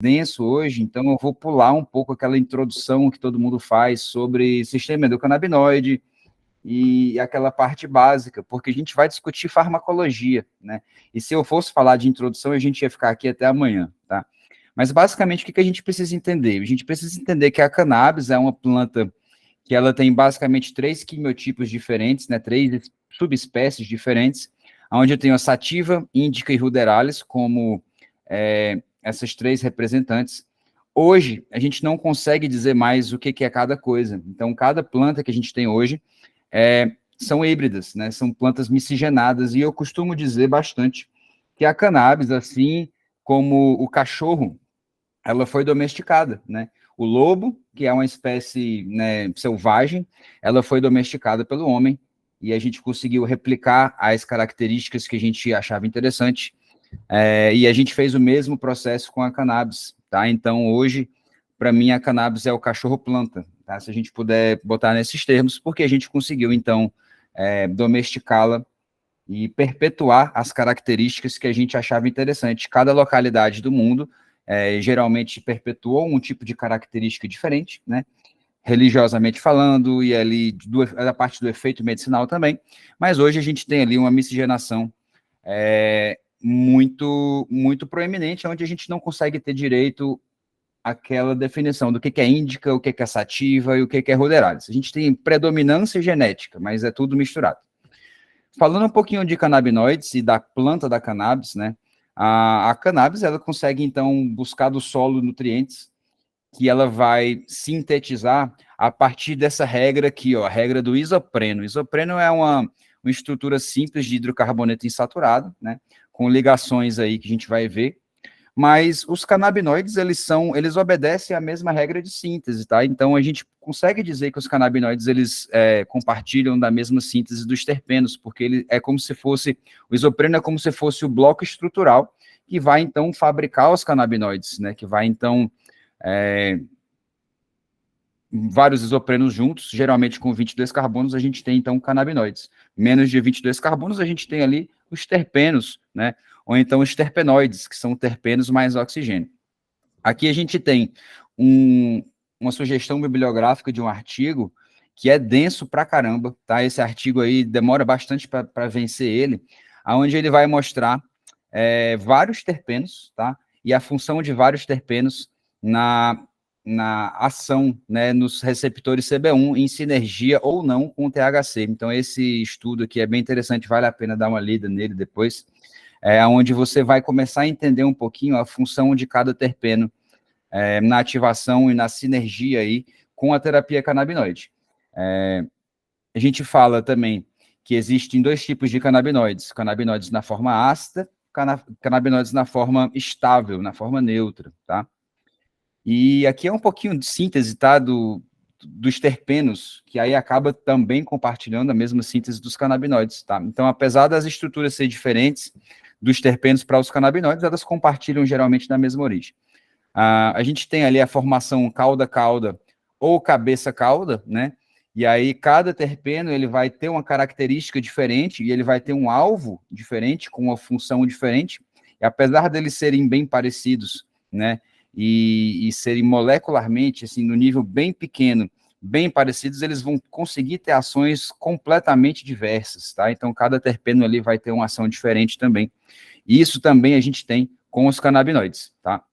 denso hoje, então eu vou pular um pouco aquela introdução que todo mundo faz sobre sistema endocannabinoide e aquela parte básica, porque a gente vai discutir farmacologia, né? E se eu fosse falar de introdução, a gente ia ficar aqui até amanhã, tá? Mas basicamente o que a gente precisa entender? A gente precisa entender que a cannabis é uma planta que ela tem basicamente 3 quimiotipos diferentes, né? 3 subespécies diferentes, onde eu tenho a sativa, índica e ruderalis como essas 3 representantes. Hoje, a gente não consegue dizer mais o que é cada coisa. Então, cada planta que a gente tem hoje são híbridas, né? São plantas miscigenadas, e eu costumo dizer bastante que a cannabis, assim como o cachorro, ela foi domesticada, né? O lobo, que é uma espécie, né, selvagem, ela foi domesticada pelo homem, e a gente conseguiu replicar as características que a gente achava interessante, e a gente fez o mesmo processo com a cannabis, tá? Então, hoje, para mim, a cannabis é o cachorro-planta, tá? Se a gente puder botar nesses termos, porque a gente conseguiu, então, domesticá-la e perpetuar as características que a gente achava interessante. Cada localidade do mundo geralmente perpetuou um tipo de característica diferente, né? Religiosamente falando, e ali da parte do efeito medicinal também, mas hoje a gente tem ali uma miscigenação muito proeminente, onde a gente não consegue ter direito àquela definição do que é índica, o que é sativa e o que é ruderalis. A gente tem predominância genética, mas é tudo misturado. Falando um pouquinho de canabinoides e da planta da cannabis, né? A cannabis, ela consegue, então, buscar do solo nutrientes que ela vai sintetizar a partir dessa regra aqui, ó, a regra do isopreno. Isopreno é uma estrutura simples de hidrocarboneto insaturado, né? Com ligações aí que a gente vai ver. Mas os canabinoides, eles obedecem à mesma regra de síntese, tá? Então, a gente consegue dizer que os canabinoides, eles compartilham da mesma síntese dos terpenos, porque ele é como se fosse, o isopreno é como se fosse o bloco estrutural que vai, então, fabricar os canabinoides, né? Que vai, então, vários isoprenos juntos, geralmente com 22 carbonos, a gente tem, então, canabinoides. Menos de 22 carbonos, a gente tem ali os terpenos, né? Ou então os terpenoides, que são terpenos mais oxigênio. Aqui a gente tem uma sugestão bibliográfica de um artigo que é denso pra caramba, tá? Esse artigo aí demora bastante para vencer ele, aonde ele vai mostrar vários terpenos, tá? E a função de vários terpenos na ação, né, nos receptores CB1 em sinergia ou não com o THC. Então, esse estudo aqui é bem interessante, vale a pena dar uma lida nele depois, onde você vai começar a entender um pouquinho a função de cada terpeno na ativação e na sinergia aí com a terapia canabinoide. A gente fala também que existem 2 tipos de canabinoides na forma ácida, canabinoides na forma estável, na forma neutra, tá? E aqui é um pouquinho de síntese, tá, dos terpenos, que aí acaba também compartilhando a mesma síntese dos canabinoides, tá? Então, apesar das estruturas serem diferentes dos terpenos para os canabinoides, elas compartilham geralmente da mesma origem. A gente tem ali a formação cauda-cauda ou cabeça-cauda, né? E aí cada terpeno ele vai ter uma característica diferente e ele vai ter um alvo diferente, com uma função diferente. E apesar deles serem bem parecidos, né? E serem molecularmente, assim, no nível bem pequeno, bem parecidos, eles vão conseguir ter ações completamente diversas, tá? Então cada terpeno ali vai ter uma ação diferente também. E isso também a gente tem com os canabinoides, tá?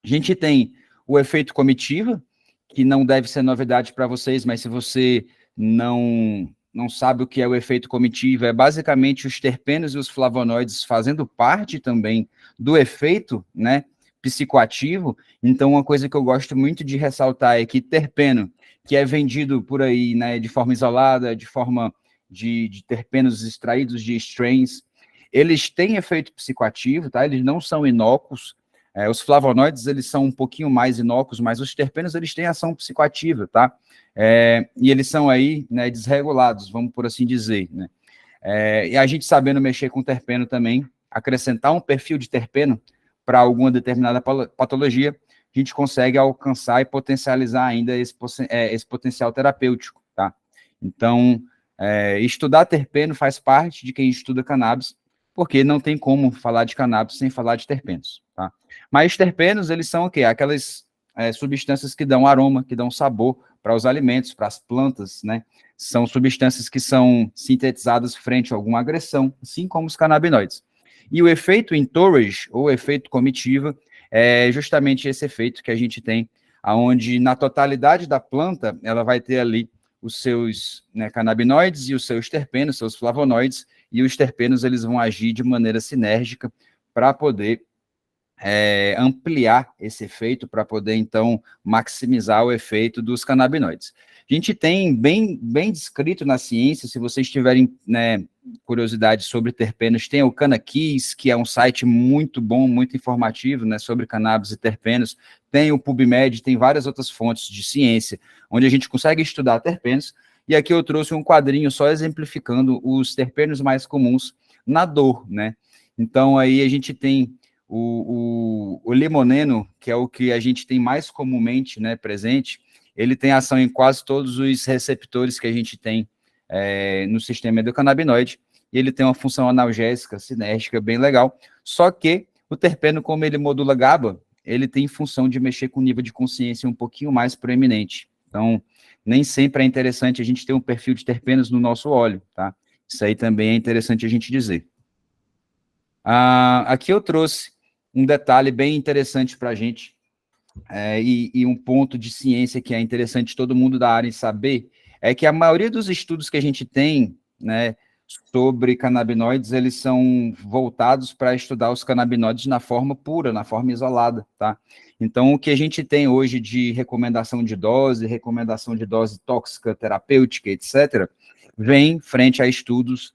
A gente tem o efeito comitiva, que não deve ser novidade para vocês, mas se você não sabe o que é o efeito comitiva, é basicamente os terpenos e os flavonoides fazendo parte também do efeito, né, psicoativo. Então, uma coisa que eu gosto muito de ressaltar é que terpeno, que é vendido por aí, né, de forma isolada, de forma de terpenos extraídos de strains, eles têm efeito psicoativo, tá? Eles não são inócuos. Os flavonoides, eles são um pouquinho mais inócuos, mas os terpenos, eles têm ação psicoativa, tá? E eles são aí, né, desregulados, vamos por assim dizer, né? E a gente sabendo mexer com terpeno também, acrescentar um perfil de terpeno para alguma determinada patologia, a gente consegue alcançar e potencializar ainda esse potencial terapêutico, tá? Então, estudar terpeno faz parte de quem estuda cannabis, porque não tem como falar de cannabis sem falar de terpenos, tá? tá? Mas terpenos, eles são o quê? Aquelas substâncias que dão aroma, que dão sabor para os alimentos, para as plantas, né? São substâncias que são sintetizadas frente a alguma agressão, assim como os canabinoides. E o efeito entourage, ou efeito comitiva, é justamente esse efeito que a gente tem, aonde na totalidade da planta, ela vai ter ali os seus, né, canabinoides e os seus terpenos, seus flavonoides, e os terpenos eles vão agir de maneira sinérgica para poder ampliar esse efeito, para poder, então, maximizar o efeito dos canabinoides. A gente tem bem descrito na ciência, se vocês tiverem, né, curiosidade sobre terpenos, tem o Cannabis, que é um site muito bom, muito informativo, né, sobre cannabis e terpenos, tem o PubMed, tem várias outras fontes de ciência, onde a gente consegue estudar terpenos, e aqui eu trouxe um quadrinho só exemplificando os terpenos mais comuns na dor, né? Então, aí a gente tem o limoneno, que é o que a gente tem mais comumente, né, presente, ele tem ação em quase todos os receptores que a gente tem no sistema endocannabinoide, e ele tem uma função analgésica, sinérgica, bem legal, só que o terpeno, como ele modula GABA, ele tem função de mexer com o nível de consciência um pouquinho mais proeminente. Então, nem sempre é interessante a gente ter um perfil de terpenos no nosso óleo, tá? Isso aí também é interessante a gente dizer. Aqui eu trouxe um detalhe bem interessante para a gente, e um ponto de ciência que é interessante todo mundo da área saber, é que a maioria dos estudos que a gente tem, né, sobre canabinoides, eles são voltados para estudar os canabinoides na forma pura, na forma isolada, tá? Então, o que a gente tem hoje de recomendação de dose tóxica, terapêutica, etc., vem frente a estudos,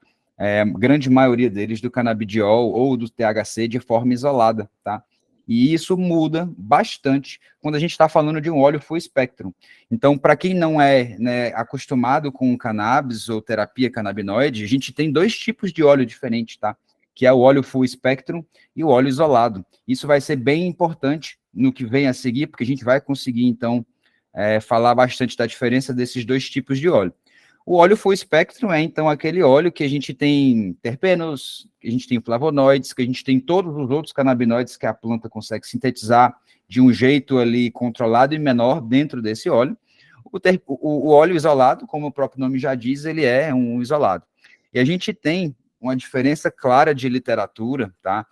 grande maioria deles do canabidiol ou do THC de forma isolada, tá? E isso muda bastante quando a gente está falando de um óleo full spectrum. Então, para quem não é, né, acostumado com cannabis ou terapia canabinoide, a gente tem dois tipos de óleo diferentes, tá? Que é o óleo full spectrum e o óleo isolado. Isso vai ser bem importante no que vem a seguir, porque a gente vai conseguir, então, falar bastante da diferença desses dois tipos de óleo. O óleo full spectrum é, então, aquele óleo que a gente tem terpenos, que a gente tem flavonoides, que a gente tem todos os outros canabinoides que a planta consegue sintetizar de um jeito ali controlado e menor dentro desse óleo. O óleo isolado, como o próprio nome já diz, ele é um isolado. E a gente tem uma diferença clara de literatura, tá?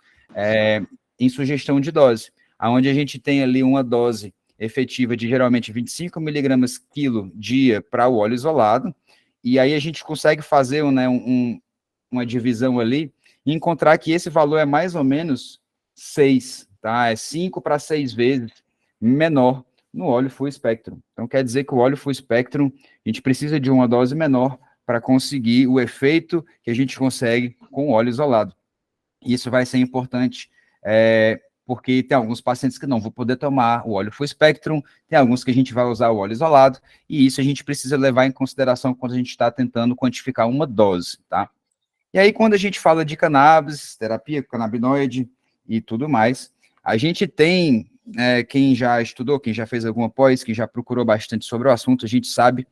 Em sugestão de dose, onde a gente tem ali uma dose efetiva de geralmente 25 miligramas quilo dia para o óleo isolado, e aí a gente consegue fazer, né, uma divisão ali e encontrar que esse valor é mais ou menos 6, tá? É 5 para 6 vezes menor no óleo full spectrum. Então, quer dizer que o óleo full spectrum, a gente precisa de uma dose menor para conseguir o efeito que a gente consegue com o óleo isolado. E isso vai ser importante, porque tem alguns pacientes que não vão poder tomar o óleo full spectrum, tem alguns que a gente vai usar o óleo isolado, e isso a gente precisa levar em consideração quando a gente está tentando quantificar uma dose, tá? E aí, quando a gente fala de cannabis, terapia canabinoide e tudo mais, a gente tem, quem já estudou, quem já fez alguma pós, quem já procurou bastante sobre o assunto, a gente sabe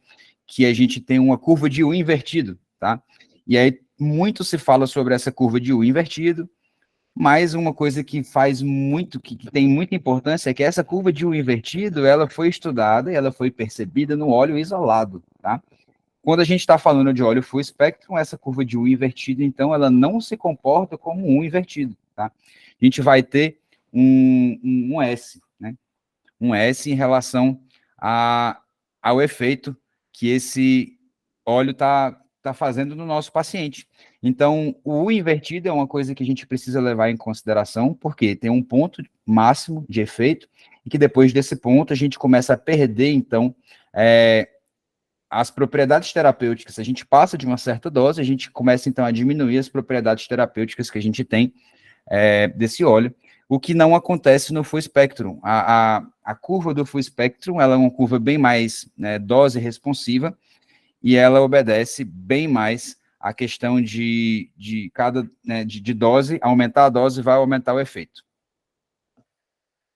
que a gente tem uma curva de U invertido, tá? E aí, muito se fala sobre essa curva de U invertido, mas uma coisa que faz muito, que tem muita importância é que essa curva de U invertido, ela foi estudada e ela foi percebida no óleo isolado, tá? Quando a gente está falando de óleo full spectrum, essa curva de U invertido, então, ela não se comporta como um invertido, tá? A gente vai ter um S, né? Um S em relação ao efeito que esse óleo está fazendo no nosso paciente. Então, o U invertido é uma coisa que a gente precisa levar em consideração, porque tem um ponto máximo de efeito, e que depois desse ponto a gente começa a perder, então, as propriedades terapêuticas. Se a gente passa de uma certa dose, a gente começa, então, a diminuir as propriedades terapêuticas que a gente tem desse óleo, o que não acontece no full spectrum. A curva do full spectrum, ela é uma curva bem mais, né, dose responsiva, e ela obedece bem mais a questão de cada, né, de dose, aumentar a dose vai aumentar o efeito.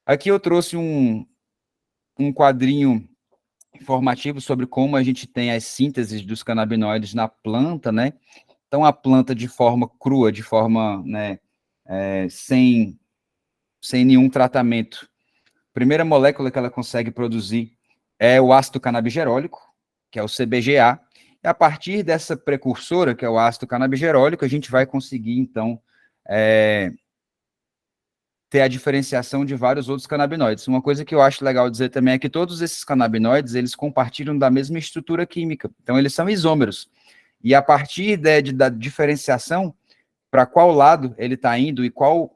Aqui eu trouxe um quadrinho informativo sobre como a gente tem as sínteses dos canabinoides na planta, né? Então, a planta de forma crua, de forma, né, sem sem nenhum tratamento. A primeira molécula que ela consegue produzir é o ácido canabigerólico, que é o CBGA, e a partir dessa precursora, que é o ácido canabigerólico, a gente vai conseguir, então, ter a diferenciação de vários outros canabinoides. Uma coisa que eu acho legal dizer também é que todos esses canabinoides, eles compartilham da mesma estrutura química, então eles são isômeros. E a partir da diferenciação, para qual lado ele está indo e qual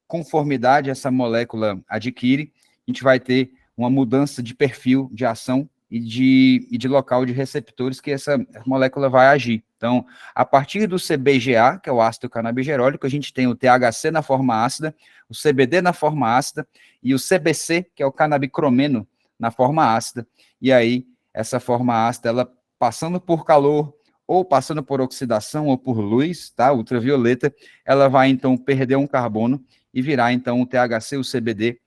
conformidade essa molécula adquire, a gente vai ter uma mudança de perfil de ação e de local de receptores que essa molécula vai agir. Então, a partir do CBGA, que é o ácido canabigerólico, a gente tem o THC na forma ácida, o CBD na forma ácida e o CBC, que é o canabicromeno, na forma ácida. E aí, essa forma ácida, ela passando por calor, ou passando por oxidação, ou por luz, tá, ultravioleta, ela vai, então, perder um carbono e virar, então, o THC, o CBD,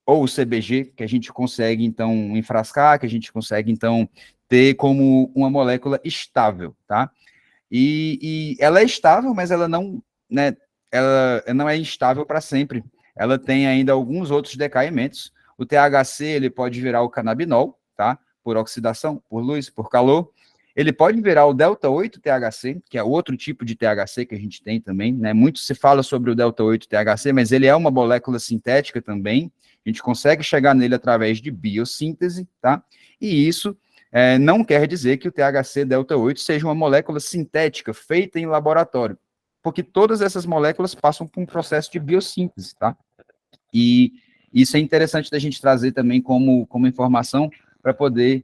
ou o CBG, que a gente consegue, então, enfrascar, que a gente consegue, então, ter como uma molécula estável, tá? E ela é estável, mas ela não, né, ela não é instável para sempre. Ela tem ainda alguns outros decaimentos. O THC, ele pode virar o canabinol, tá? Por oxidação, por luz, por calor. Ele pode virar o delta-8 THC, que é outro tipo de THC que a gente tem também, né? Muito se fala sobre o delta-8 THC, mas ele é uma molécula sintética também. A gente consegue chegar nele através de biossíntese, tá? E isso não quer dizer que o THC delta-8 seja uma molécula sintética feita em laboratório, porque todas essas moléculas passam por um processo de biossíntese, tá? E isso é interessante da gente trazer também como informação para poder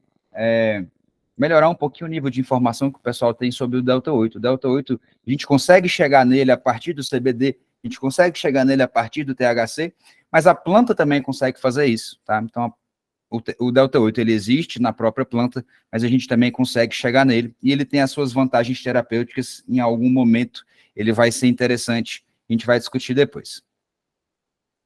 melhorar um pouquinho o nível de informação que o pessoal tem sobre o delta-8. O delta-8, a gente consegue chegar nele a partir do CBD, a gente consegue chegar nele a partir do THC, mas a planta também consegue fazer isso, tá? Então, o delta-8, ele existe na própria planta, mas a gente também consegue chegar nele, e ele tem as suas vantagens terapêuticas, em algum momento ele vai ser interessante, a gente vai discutir depois.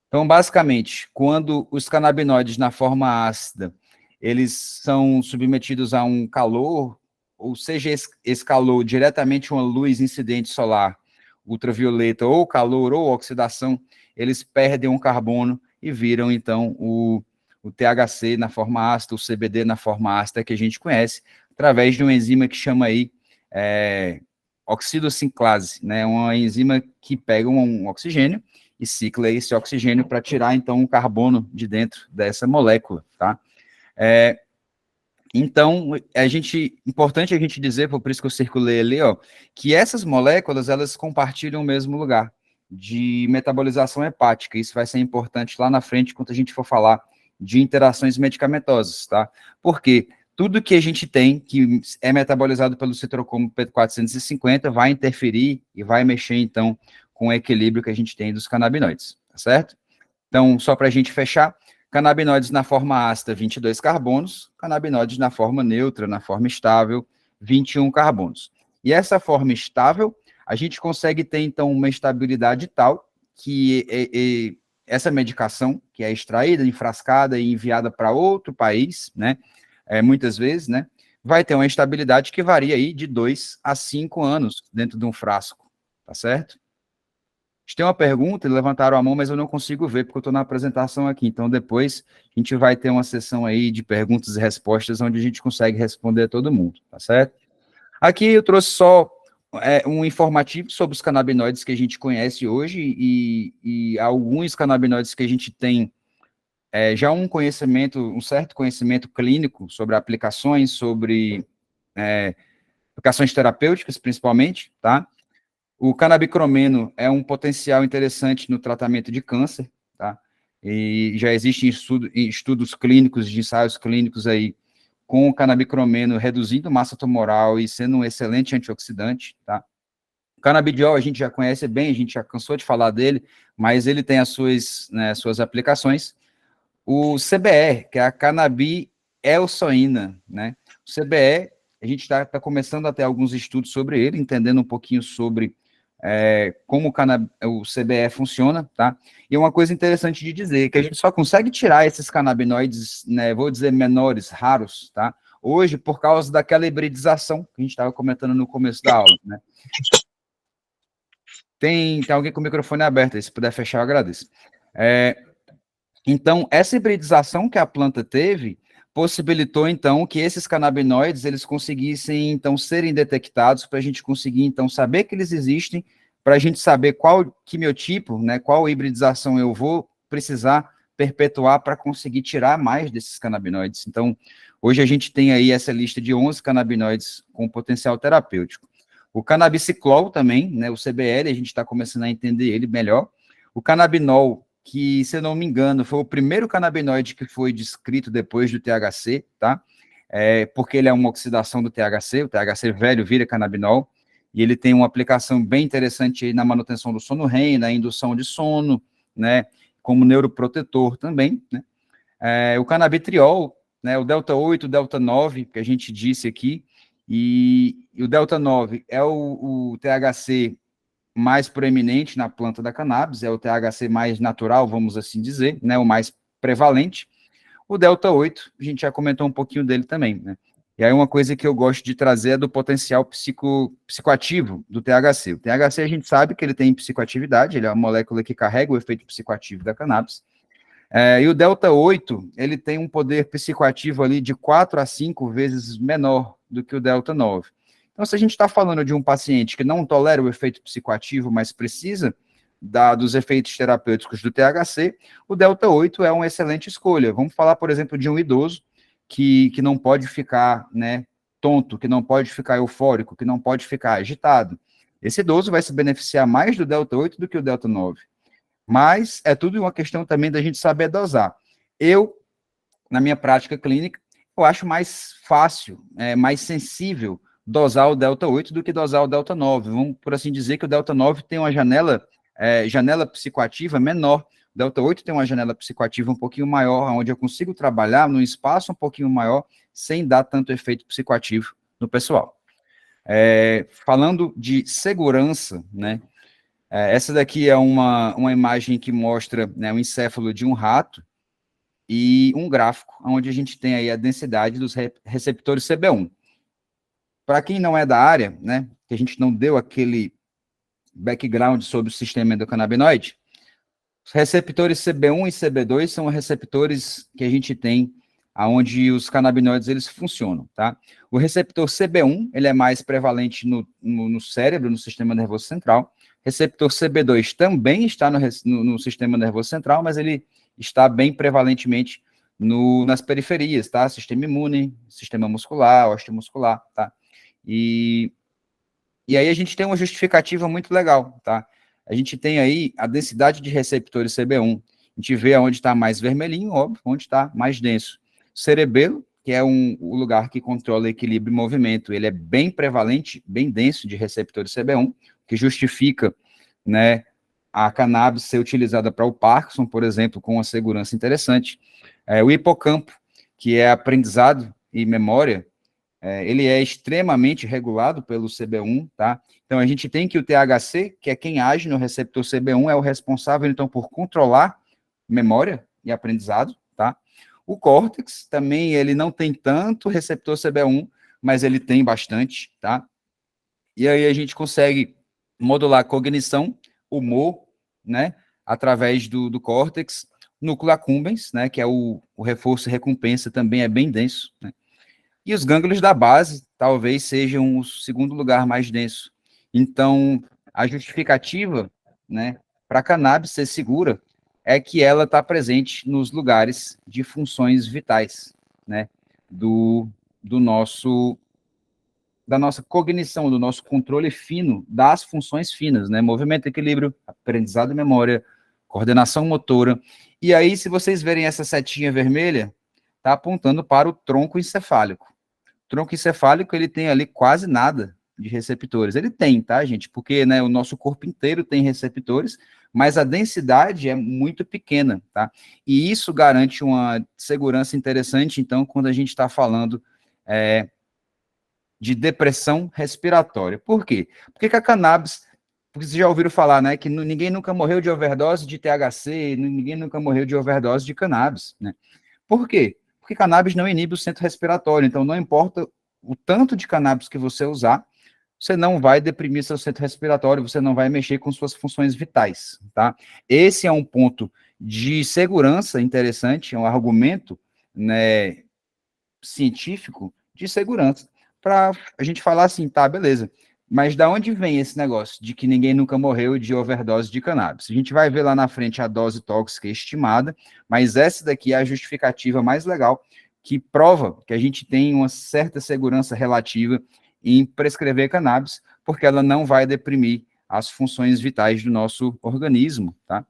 Então, basicamente, quando os canabinoides na forma ácida, eles são submetidos a um calor, ou seja, esse calor diretamente uma luz incidente solar, ultravioleta, ou calor, ou oxidação, eles perdem um carbono e viram, então, o THC na forma ácida, o CBD na forma ácida que a gente conhece, através de uma enzima que chama aí oxidocinclase, né? Uma enzima que pega um oxigênio e cicla esse oxigênio para tirar, então, um carbono de dentro dessa molécula, tá? Então, importante a gente dizer, por isso que eu circulei ali, ó, que essas moléculas, elas compartilham o mesmo lugar de metabolização hepática. Isso vai ser importante lá na frente, quando a gente for falar de interações medicamentosas, tá? Porque tudo que a gente tem, que é metabolizado pelo citocromo P450, vai interferir e vai mexer, então, com o equilíbrio que a gente tem dos canabinoides, tá certo? Então, só para a gente fechar, canabinoides na forma ácida, 22 carbonos, canabinoides na forma neutra, na forma estável, 21 carbonos. E essa forma estável, a gente consegue ter, então, uma estabilidade tal que essa medicação, que é extraída, enfrascada e enviada para outro país, né, muitas vezes, né, vai ter uma estabilidade que varia aí de 2 a 5 anos dentro de um frasco, tá certo? Tem uma pergunta, levantaram a mão, mas eu não consigo ver, porque eu estou na apresentação aqui. Então, depois, a gente vai ter uma sessão aí de perguntas e respostas, onde a gente consegue responder a todo mundo, tá certo? Aqui eu trouxe só um informativo sobre os canabinoides que a gente conhece hoje e alguns canabinoides que a gente tem já um certo conhecimento clínico sobre aplicações, sobre aplicações terapêuticas, principalmente, tá? O canabicromeno é um potencial interessante no tratamento de câncer, tá? E já existem estudos clínicos, de ensaios clínicos aí, com o canabicromeno reduzindo massa tumoral e sendo um excelente antioxidante, tá? O canabidiol a gente já conhece bem, a gente já cansou de falar dele, mas ele tem as suas aplicações. O CBE, que é a canabielsoína, né? O CBE, a gente está começando a ter alguns estudos sobre ele, entendendo um pouquinho sobre como o CBE funciona, tá? E uma coisa interessante de dizer, que a gente só consegue tirar esses canabinoides, né, vou dizer, menores, raros, tá? Hoje, por causa daquela hibridização que a gente estava comentando no começo da aula, né? Tem alguém com o microfone aberto aí, se puder fechar, eu agradeço. Então, essa hibridização que a planta teve possibilitou, então, que esses canabinoides, eles conseguissem, então, serem detectados para a gente conseguir, então, saber que eles existem, para a gente saber qual quimiotipo, né, qual hibridização eu vou precisar perpetuar para conseguir tirar mais desses canabinoides. Então, hoje a gente tem aí essa lista de 11 canabinoides com potencial terapêutico. O canabiciclol também, né, o CBL, a gente está começando a entender ele melhor. O canabinol, que, se eu não me engano, foi o primeiro canabinoide que foi descrito depois do THC, tá? Porque ele é uma oxidação do THC, o THC velho vira canabinol, e ele tem uma aplicação bem interessante aí na manutenção do sono REM, na indução de sono, né, como neuroprotetor também, né? O canabitriol, né, o delta 8, o delta 9, que a gente disse aqui, e o delta 9 é o THC mais proeminente na planta da cannabis, é o THC mais natural, vamos assim dizer, né, o mais prevalente. O delta 8, a gente já comentou um pouquinho dele também, né? E aí uma coisa que eu gosto de trazer é do potencial psicoativo do THC. O THC a gente sabe que ele tem psicoatividade, ele é uma molécula que carrega o efeito psicoativo da cannabis. E o delta 8, ele tem um poder psicoativo ali de 4 a 5 vezes menor do que o delta 9. Então, se a gente está falando de um paciente que não tolera o efeito psicoativo, mas precisa dos efeitos terapêuticos do THC, o delta 8 é uma excelente escolha. Vamos falar, por exemplo, de um idoso que não pode ficar, né, tonto, que não pode ficar eufórico, que não pode ficar agitado. Esse idoso vai se beneficiar mais do delta 8 do que o delta 9. Mas é tudo uma questão também da gente saber dosar. Eu, na minha prática clínica, eu acho mais fácil, mais sensível dosar o delta 8 do que dosar o delta 9. Vamos, por assim dizer, que o delta 9 tem uma janela psicoativa menor. O delta 8 tem uma janela psicoativa um pouquinho maior, onde eu consigo trabalhar num espaço um pouquinho maior, sem dar tanto efeito psicoativo no pessoal. Falando de segurança, né? Essa daqui é uma imagem que mostra, né, o encéfalo de um rato e um gráfico, onde a gente tem aí a densidade dos receptores CB1. Para quem não é da área, né, que a gente não deu aquele background sobre o sistema endocannabinoide, os receptores CB1 e CB2 são receptores que a gente tem aonde os canabinoides eles funcionam, tá? O receptor CB1, ele é mais prevalente no cérebro, no sistema nervoso central. Receptor CB2 também está no sistema nervoso central, mas ele está bem prevalentemente nas periferias, tá? Sistema imune, sistema muscular, osteomuscular, tá? E aí a gente tem uma justificativa muito legal, tá? A gente tem aí a densidade de receptores CB1. A gente vê onde está mais vermelhinho, óbvio, onde está mais denso. O cerebelo, que é o lugar que controla equilíbrio e movimento, ele é bem prevalente, bem denso de receptores CB1, que justifica, né, a cannabis ser utilizada para o Parkinson, por exemplo, com uma segurança interessante. O hipocampo, que é aprendizado e memória, ele é extremamente regulado pelo CB1, tá? Então, a gente tem que o THC, que é quem age no receptor CB1, é o responsável, então, por controlar memória e aprendizado, tá? O córtex, também, ele não tem tanto receptor CB1, mas ele tem bastante, tá? E aí a gente consegue modular cognição, humor, né, através do córtex. Núcleo accumbens, né, que é o reforço e recompensa, também é bem denso, né? E os gânglios da base talvez sejam o segundo lugar mais denso. Então, a justificativa, né, para a cannabis ser segura é que ela está presente nos lugares de funções vitais, né, do nosso da nossa cognição, do nosso controle fino das funções finas, né, movimento, equilíbrio, aprendizado e memória, coordenação motora. E aí, se vocês verem essa setinha vermelha, está apontando para o tronco encefálico. O tronco encefálico, ele tem ali quase nada de receptores. Ele tem, tá, gente? Porque, né, o nosso corpo inteiro tem receptores, mas a densidade é muito pequena, tá? E isso garante uma segurança interessante, então, quando a gente está falando de depressão respiratória. Por quê? Porque que a cannabis, porque vocês já ouviram falar, né, que ninguém nunca morreu de overdose de THC, ninguém nunca morreu de overdose de cannabis, né? Por quê? Porque cannabis não inibe o centro respiratório, então não importa o tanto de cannabis que você usar, você não vai deprimir seu centro respiratório, você não vai mexer com suas funções vitais, tá? Esse é um ponto de segurança interessante, é um argumento, né, científico de segurança, para a gente falar assim, tá, beleza, mas da onde vem esse negócio de que ninguém nunca morreu de overdose de cannabis? A gente vai ver lá na frente a dose tóxica estimada, mas essa daqui é a justificativa mais legal, que prova que a gente tem uma certa segurança relativa em prescrever cannabis, porque ela não vai deprimir as funções vitais do nosso organismo, tá?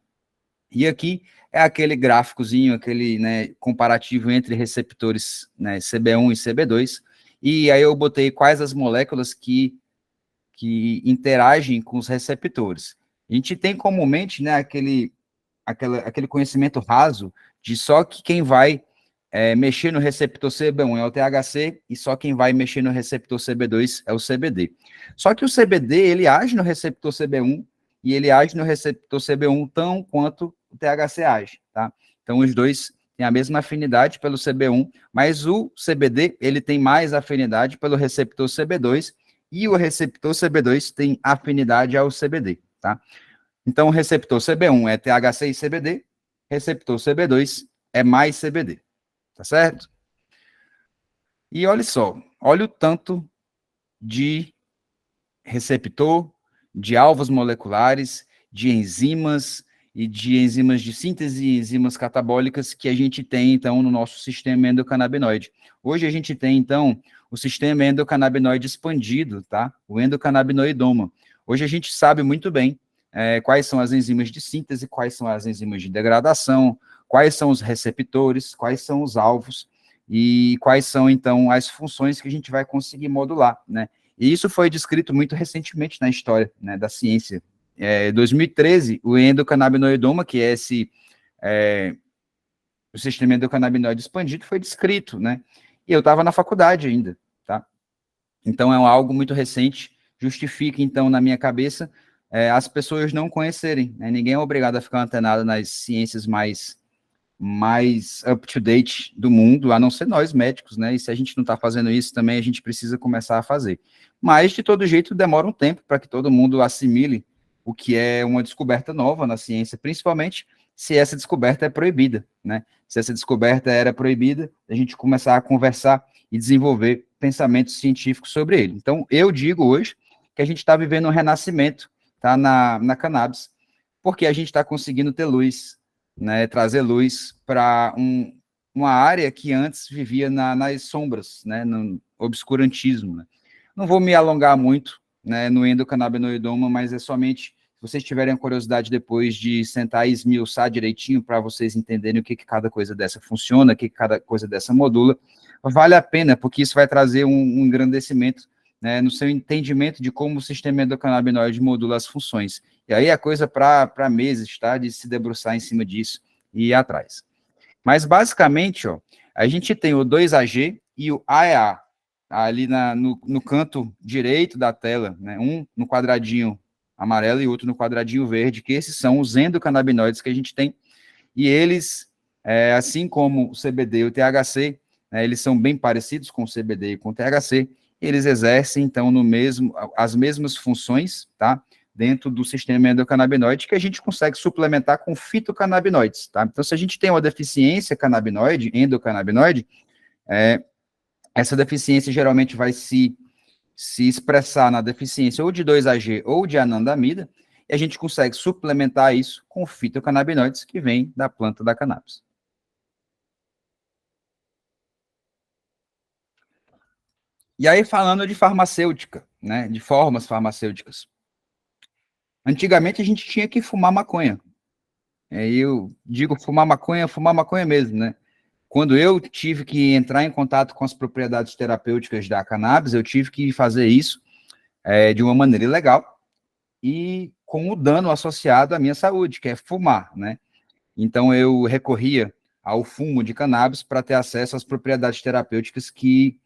E aqui é aquele gráficozinho, aquele, né, comparativo entre receptores, né, CB1 e CB2, e aí eu botei quais as moléculas que interagem com os receptores. A gente tem comumente, né, aquele conhecimento raso de só que quem vai mexer no receptor CB1 é o THC e só quem vai mexer no receptor CB2 é o CBD. Só que o CBD, ele age no receptor CB1 e ele age no receptor CB1 tão quanto o THC age, tá? Então, os dois têm a mesma afinidade pelo CB1, mas o CBD, ele tem mais afinidade pelo receptor CB2 e o receptor CB2 tem afinidade ao CBD, tá? Então, o receptor CB1 é THC e CBD, receptor CB2 é mais CBD, tá certo? E olha só, olha o tanto de receptor, de alvos moleculares, de enzimas e de enzimas de síntese e enzimas catabólicas que a gente tem, então, no nosso sistema endocannabinoide. Hoje a gente tem, então, o sistema endocannabinoide expandido, tá? O endocannabinoidoma. Hoje a gente sabe muito bem quais são as enzimas de síntese, quais são as enzimas de degradação, quais são os receptores, quais são os alvos e quais são, então, as funções que a gente vai conseguir modular, né? E isso foi descrito muito recentemente na história, né, da ciência. Em 2013, o endocannabinoidoma, que é o sistema endocannabinoide expandido, foi descrito, né? E eu estava na faculdade ainda, tá? Então, é algo muito recente, justifica, então, na minha cabeça, as pessoas não conhecerem, né? Ninguém é obrigado a ficar antenado nas ciências mais up-to-date do mundo, a não ser nós médicos, né? E se a gente não está fazendo isso também, a gente precisa começar a fazer. Mas, de todo jeito, demora um tempo para que todo mundo assimile o que é uma descoberta nova na ciência, principalmente se essa descoberta é proibida, né? Se essa descoberta era proibida, a gente começar a conversar e desenvolver pensamentos científicos sobre ele. Então, eu digo hoje que a gente está vivendo um renascimento, tá, na cannabis, porque a gente está conseguindo ter luz, né, trazer luz para uma área que antes vivia nas sombras, né, no obscurantismo. Né. Não vou me alongar muito, né, no endocannabinoidoma, mas é somente, se vocês tiverem a curiosidade depois de sentar e esmiuçar direitinho para vocês entenderem o que cada coisa dessa funciona, o que cada coisa dessa modula, vale a pena, porque isso vai trazer um engrandecimento, né, no seu entendimento de como o sistema endocannabinoide modula as funções. E aí a coisa para meses, tá? De se debruçar em cima disso e ir atrás. Mas, basicamente, ó, a gente tem o 2AG e o AEA, ali no canto direito da tela, né? Um no quadradinho amarelo e outro no quadradinho verde, que esses são os endocannabinoides que a gente tem. E eles, assim como o CBD e o THC, né, eles são bem parecidos com o CBD e com o THC, eles exercem, então, as mesmas funções, tá? Dentro do sistema endocannabinoide, que a gente consegue suplementar com fitocannabinoides, tá? Então, se a gente tem uma deficiência cannabinoide, endocannabinoide, essa deficiência geralmente vai se expressar na deficiência ou de 2AG ou de anandamida, e a gente consegue suplementar isso com fitocannabinoides que vêm da planta da cannabis. E aí, falando de farmacêutica, né, de formas farmacêuticas. Antigamente, a gente tinha que fumar maconha. Eu digo fumar maconha mesmo, né? Quando eu tive que entrar em contato com as propriedades terapêuticas da cannabis, eu tive que fazer isso de uma maneira ilegal e com o dano associado à minha saúde, que é fumar, né? Então, eu recorria ao fumo de cannabis para ter acesso às propriedades terapêuticas que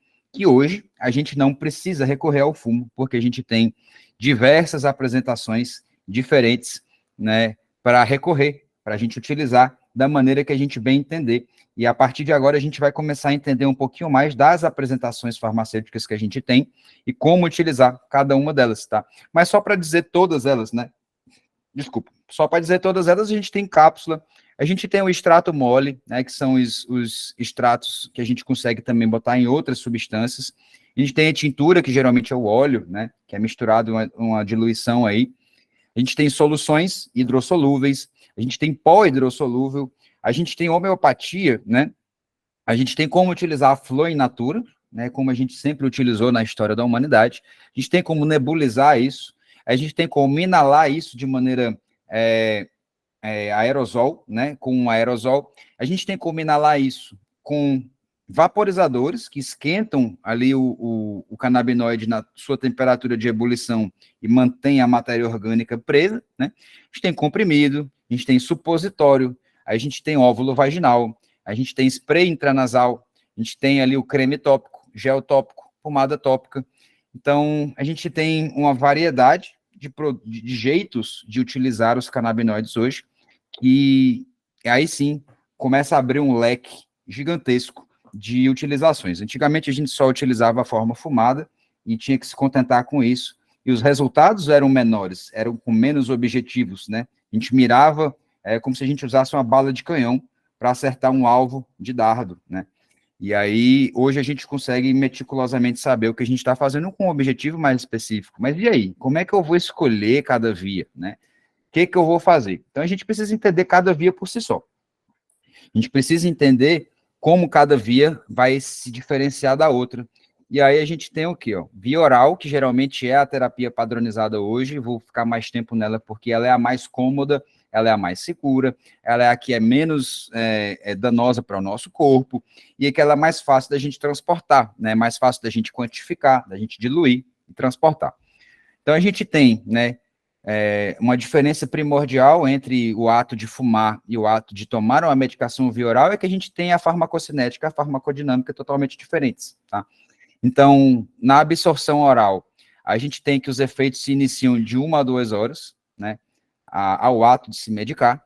hoje a gente não precisa recorrer ao fumo, porque a gente tem diversas apresentações diferentes, né, para recorrer, para a gente utilizar da maneira que a gente bem entender. E a partir de agora a gente vai começar a entender um pouquinho mais das apresentações farmacêuticas que a gente tem e como utilizar cada uma delas, tá? Mas só para dizer todas elas, né? Desculpa, só para dizer todas elas, a gente tem cápsula, A gente tem o extrato mole, né, que são os extratos que a gente consegue também botar em outras substâncias. A gente tem a tintura, que geralmente é o óleo, né, que é misturado uma diluição aí. A gente tem soluções hidrossolúveis, a gente tem pó hidrossolúvel, a gente tem homeopatia, né? A gente tem como utilizar a flor in natura, né, como a gente sempre utilizou na história da humanidade. A gente tem como nebulizar isso, a gente tem como inalar isso de maneira aerosol, né, com um aerosol. A gente tem como inalar isso com vaporizadores que esquentam ali o canabinoide na sua temperatura de ebulição e mantém a matéria orgânica presa, né? A gente tem comprimido, a gente tem supositório, a gente tem óvulo vaginal, a gente tem spray intranasal, a gente tem ali o creme tópico, gel tópico, pomada tópica. Então, a gente tem uma variedade de jeitos de utilizar os canabinoides hoje, que aí sim começa a abrir um leque gigantesco de utilizações. Antigamente a gente só utilizava a forma fumada e tinha que se contentar com isso, e os resultados eram menores, eram com menos objetivos, né? A gente mirava como se a gente usasse uma bala de canhão para acertar um alvo de dardo, né? E aí, hoje a gente consegue meticulosamente saber o que a gente está fazendo com um objetivo mais específico. Mas e aí? Como é que eu vou escolher cada via, né? O que que eu vou fazer? Então, a gente precisa entender cada via por si só. A gente precisa entender como cada via vai se diferenciar da outra. E aí a gente tem o quê? Ó? Via oral, que geralmente é a terapia padronizada hoje, vou ficar mais tempo nela porque ela é a mais cômoda, ela é a mais segura, ela é a que é menos danosa para o nosso corpo, e é que ela é mais fácil da gente transportar, né? Mais fácil da gente quantificar, da gente diluir e transportar. Então a gente tem, né, uma diferença primordial entre o ato de fumar e o ato de tomar uma medicação via oral é que a gente tem a farmacocinética e a farmacodinâmica totalmente diferentes, tá? Então, na absorção oral, a gente tem que os efeitos se iniciam de 1 a 2 horas, né, ao ato de se medicar.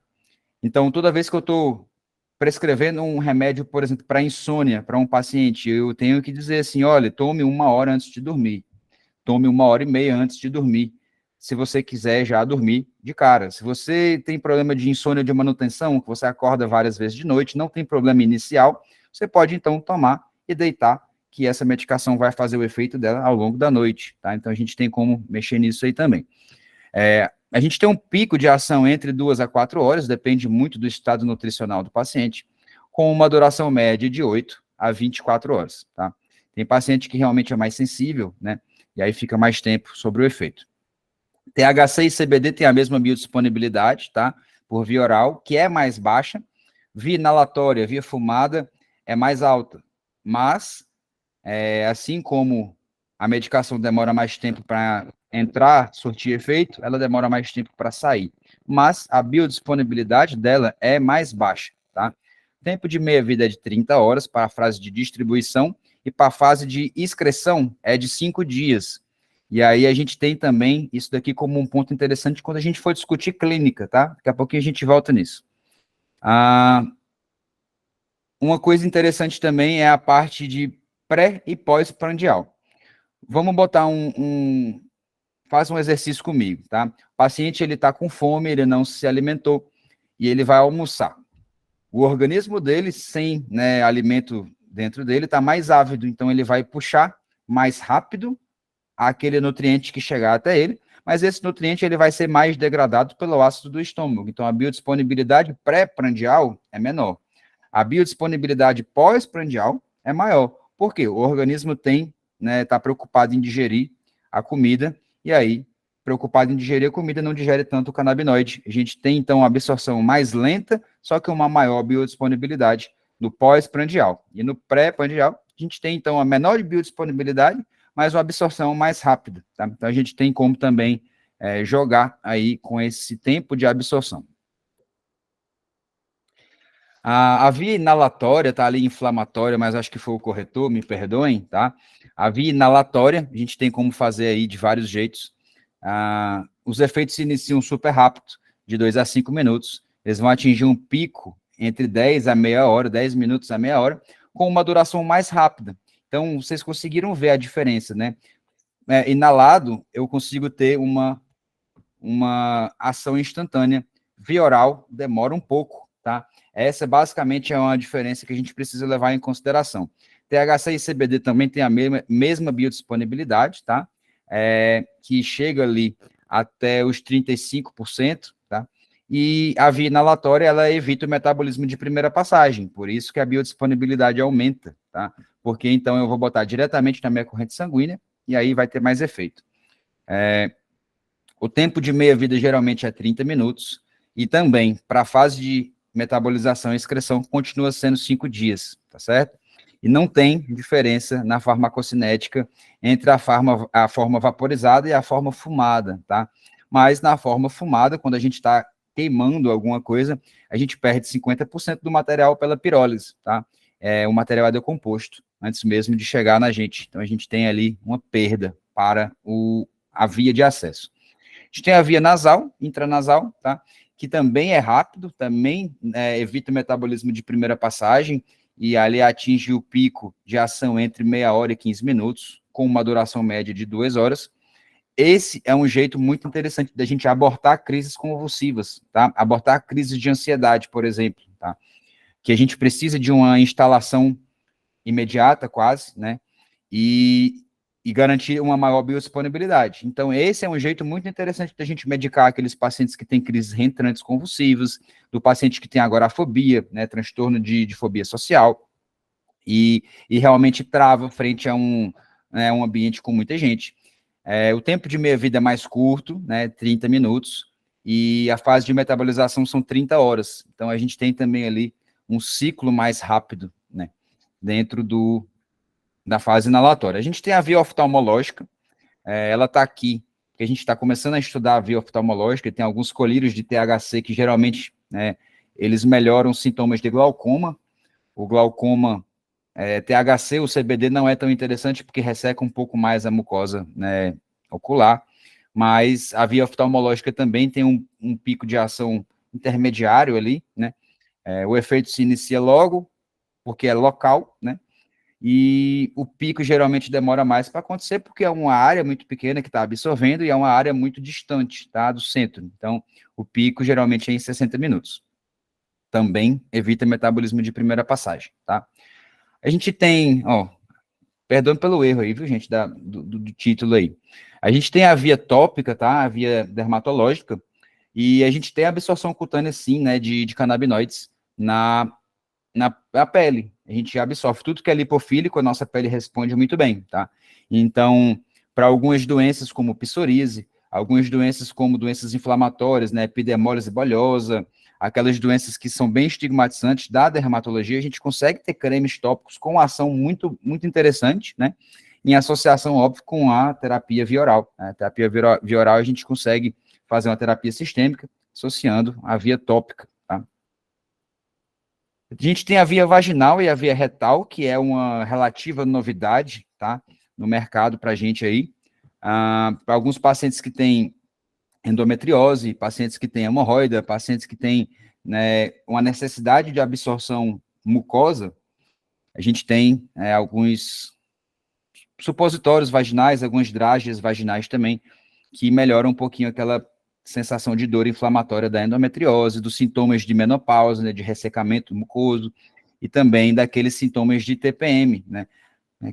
Então, toda vez que eu estou prescrevendo um remédio, por exemplo, para insônia, para um paciente, eu tenho que dizer assim, olha, tome 1 hora antes de dormir, tome 1 hora e meia antes de dormir, se você quiser já dormir de cara. Se você tem problema de insônia de manutenção, que você acorda várias vezes de noite, não tem problema inicial, você pode então tomar e deitar, que essa medicação vai fazer o efeito dela ao longo da noite, tá? Então a gente tem como mexer nisso aí também. A gente tem um pico de ação entre 2 a 4 horas, depende muito do estado nutricional do paciente, com uma duração média de 8 a 24 horas, tá? Tem paciente que realmente é mais sensível, né? E aí fica mais tempo sobre o efeito. THC e CBD têm a mesma biodisponibilidade, tá? Por via oral, que é mais baixa. Via inalatória, via fumada, é mais alta. Mas, assim como a medicação demora mais tempo para entrar, surtir efeito, ela demora mais tempo para sair. Mas a biodisponibilidade dela é mais baixa, tá? Tempo de meia-vida é de 30 horas para a fase de distribuição e para a fase de excreção é de 5 dias. E aí a gente tem também isso daqui como um ponto interessante quando a gente for discutir clínica, tá? Daqui a pouquinho a gente volta nisso. Uma coisa interessante também é a parte de pré e pós-prandial. Vamos botar faz um exercício comigo, tá? O paciente, ele tá com fome, ele não se alimentou e ele vai almoçar. O organismo dele, sem, né, alimento dentro dele, tá mais ávido, então ele vai puxar mais rápido aquele nutriente que chegar até ele, mas esse nutriente ele vai ser mais degradado pelo ácido do estômago. Então a biodisponibilidade pré-prandial é menor. A biodisponibilidade pós-prandial é maior. Por quê? O organismo tem, né, tá preocupado em digerir a comida, e aí, preocupado em digerir a comida, não digere tanto o canabinoide. A gente tem, então, uma absorção mais lenta, só que uma maior biodisponibilidade no pós-prandial. E no pré-prandial, a gente tem, então, a menor biodisponibilidade, mas uma absorção mais rápida, tá? Então, a gente tem como também jogar aí com esse tempo de absorção. A via inalatória tá ali inflamatória, mas acho que foi o corretor, me perdoem, tá? A via inalatória, a gente tem como fazer aí de vários jeitos. Os efeitos se iniciam super rápido, de 2 a 5 minutos. Eles vão atingir um pico entre 10 a meia hora, 10 minutos a meia hora, com uma duração mais rápida. Então, vocês conseguiram ver a diferença, né? Inalado, eu consigo ter uma ação instantânea. Via oral, demora um pouco, tá? Essa basicamente é uma diferença que a gente precisa levar em consideração. THC e CBD também têm a mesma biodisponibilidade, tá? Que chega ali até os 35%, tá? E a via inalatória, ela evita o metabolismo de primeira passagem, por isso que a biodisponibilidade aumenta, tá? Porque então eu vou botar diretamente na minha corrente sanguínea e aí vai ter mais efeito. O tempo de meia-vida geralmente é 30 minutos e também, para a fase de metabolização e excreção, continua sendo 5 dias, tá certo? E não tem diferença na farmacocinética entre a forma vaporizada e a forma fumada, tá? Mas na forma fumada, quando a gente está queimando alguma coisa, a gente perde 50% do material pela pirólise, tá? O material é decomposto antes mesmo de chegar na gente. Então, a gente tem ali uma perda para a via de acesso. A gente tem a via nasal, intranasal, tá? Que também é rápido, também evita o metabolismo de primeira passagem, e ali atinge o pico de ação entre meia hora e 15 minutos, com uma duração média de 2 horas. Esse é um jeito muito interessante da gente abortar crises convulsivas, tá? Abortar crises de ansiedade, por exemplo, tá? Que a gente precisa de uma instalação imediata, quase, né? E garantir uma maior biodisponibilidade. Então, esse é um jeito muito interessante da gente medicar aqueles pacientes que têm crises reentrantes convulsivas, do paciente que tem agorafobia, né, transtorno de fobia social, e realmente trava frente a um ambiente com muita gente. O tempo de meia-vida é mais curto, né, 30 minutos, e a fase de metabolização são 30 horas. Então, a gente tem também ali um ciclo mais rápido, né, dentro da fase inalatória. A gente tem a via oftalmológica, ela está aqui, porque a gente está começando a estudar a via oftalmológica, tem alguns colírios de THC que geralmente, né, eles melhoram sintomas de glaucoma. O glaucoma, THC, o CBD não é tão interessante porque resseca um pouco mais a mucosa, né, ocular, mas a via oftalmológica também tem um pico de ação intermediário ali, né, o efeito se inicia logo, porque é local, né, e o pico geralmente demora mais para acontecer, porque é uma área muito pequena que está absorvendo e é uma área muito distante, tá, do centro. Então, o pico geralmente é em 60 minutos. Também evita metabolismo de primeira passagem, tá? A gente tem, perdão pelo erro aí, viu, gente, do título aí. A gente tem a via tópica, tá, a via dermatológica, e a gente tem a absorção cutânea, sim, né, de canabinoides na pele. A gente absorve tudo que é lipofílico, a nossa pele responde muito bem, tá? Então, para algumas doenças como psoríase, algumas doenças como doenças inflamatórias, né, epidermólise bolhosa, aquelas doenças que são bem estigmatizantes da dermatologia, a gente consegue ter cremes tópicos com ação muito, muito interessante, né? Em associação, óbvio, com a terapia via oral. A terapia via oral, a gente consegue fazer uma terapia sistêmica associando a via tópica, tá? A gente tem a via vaginal e a via retal, que é uma relativa novidade, tá, no mercado para a gente aí. Para alguns pacientes que têm endometriose, pacientes que têm hemorroida, pacientes que têm, né, uma necessidade de absorção mucosa, a gente tem alguns supositórios vaginais, algumas drágeas vaginais também, que melhoram um pouquinho aquela sensação de dor inflamatória da endometriose, dos sintomas de menopausa, né, de ressecamento mucoso, e também daqueles sintomas de TPM, né?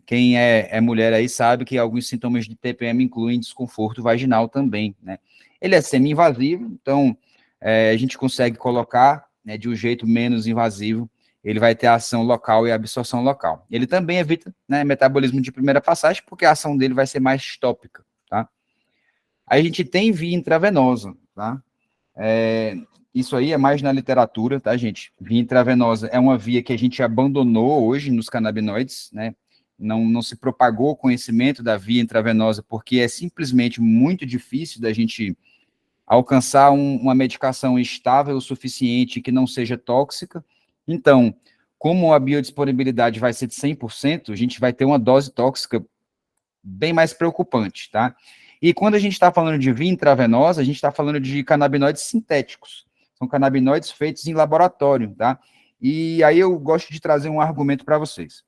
Quem é mulher aí sabe que alguns sintomas de TPM incluem desconforto vaginal também, né? Ele é semi-invasivo, então a gente consegue colocar, né, de um jeito menos invasivo, ele vai ter ação local e absorção local. Ele também evita, né, metabolismo de primeira passagem, porque a ação dele vai ser mais tópica, tá? A gente tem via intravenosa, tá? Isso aí é mais na literatura, tá, gente? Via intravenosa é uma via que a gente abandonou hoje nos canabinoides, né? Não se propagou o conhecimento da via intravenosa, porque é simplesmente muito difícil da gente alcançar uma medicação estável o suficiente que não seja tóxica. Então, como a biodisponibilidade vai ser de 100%, a gente vai ter uma dose tóxica bem mais preocupante, tá? E quando a gente está falando de via intravenosa, a gente está falando de canabinoides sintéticos. São canabinoides feitos em laboratório, tá? E aí eu gosto de trazer um argumento para vocês.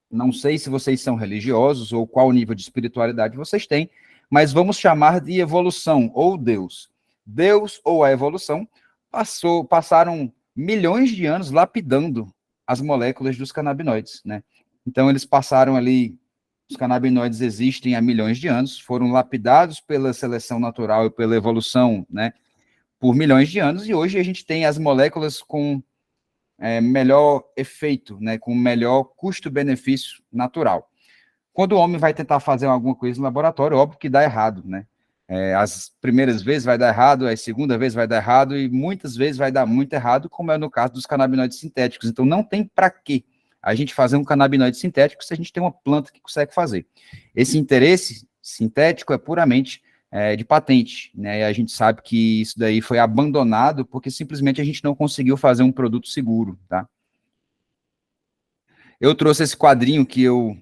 Não sei se vocês são religiosos ou qual nível de espiritualidade vocês têm, mas vamos chamar de evolução ou Deus. Deus ou a evolução passaram milhões de anos lapidando as moléculas dos canabinoides, né? Então, eles passaram ali, os canabinoides existem há milhões de anos, foram lapidados pela seleção natural e pela evolução, né, por milhões de anos, e hoje a gente tem as moléculas com melhor efeito, né, com melhor custo-benefício natural. Quando o homem vai tentar fazer alguma coisa no laboratório, óbvio que dá errado, né? As primeiras vezes vai dar errado, a segunda vez vai dar errado, e muitas vezes vai dar muito errado, como é no caso dos canabinoides sintéticos. Então, não tem para que a gente fazer um canabinoide sintético se a gente tem uma planta que consegue fazer. Esse interesse sintético é puramente de patente, né? E a gente sabe que isso daí foi abandonado porque simplesmente a gente não conseguiu fazer um produto seguro, tá? Eu trouxe esse quadrinho que eu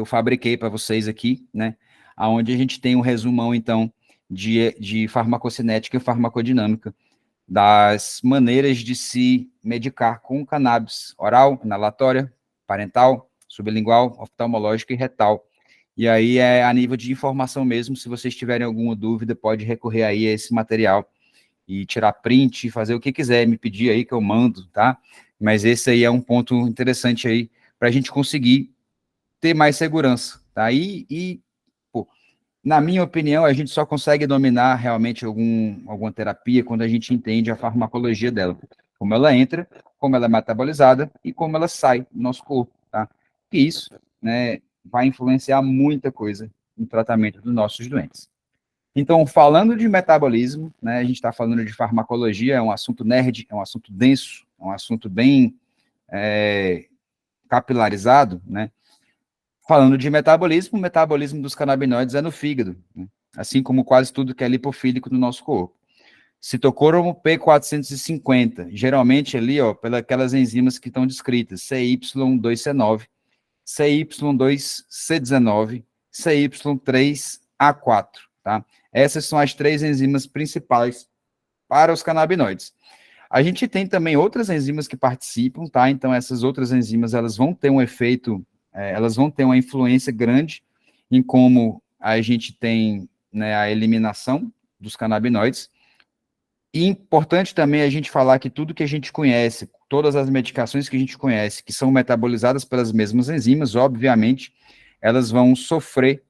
fabriquei para vocês aqui, né? Onde a gente tem um resumão, então, de farmacocinética e farmacodinâmica, das maneiras de se medicar com cannabis oral, inalatória, parental, sublingual, oftalmológica e retal. E aí é a nível de informação mesmo, se vocês tiverem alguma dúvida, pode recorrer aí a esse material e tirar print, fazer o que quiser, me pedir aí que eu mando, tá? Mas esse aí é um ponto interessante aí para a gente conseguir ter mais segurança, tá? Pô, na minha opinião, a gente só consegue dominar realmente alguma terapia quando a gente entende a farmacologia dela, como ela entra, como ela é metabolizada e como ela sai do nosso corpo, tá? E isso, né, vai influenciar muita coisa no tratamento dos nossos doentes. Então, falando de metabolismo, né, a gente está falando de farmacologia, é um assunto nerd, é um assunto denso, é um assunto bem capilarizado, né? Falando de metabolismo, o metabolismo dos canabinoides é no fígado, né? Assim como quase tudo que é lipofílico no nosso corpo. Citocromo P450, geralmente ali, ó, pelas enzimas que estão descritas, CY2C9, CY2C19, CY3A4, tá? Essas são as três enzimas principais para os canabinoides. A gente tem também outras enzimas que participam, tá? Então, essas outras enzimas, elas vão ter um efeito, elas vão ter uma influência grande em como a gente tem, né, a eliminação dos canabinoides. E importante também a gente falar que tudo que a gente conhece, todas as medicações que a gente conhece, que são metabolizadas pelas mesmas enzimas, obviamente, elas vão sofrer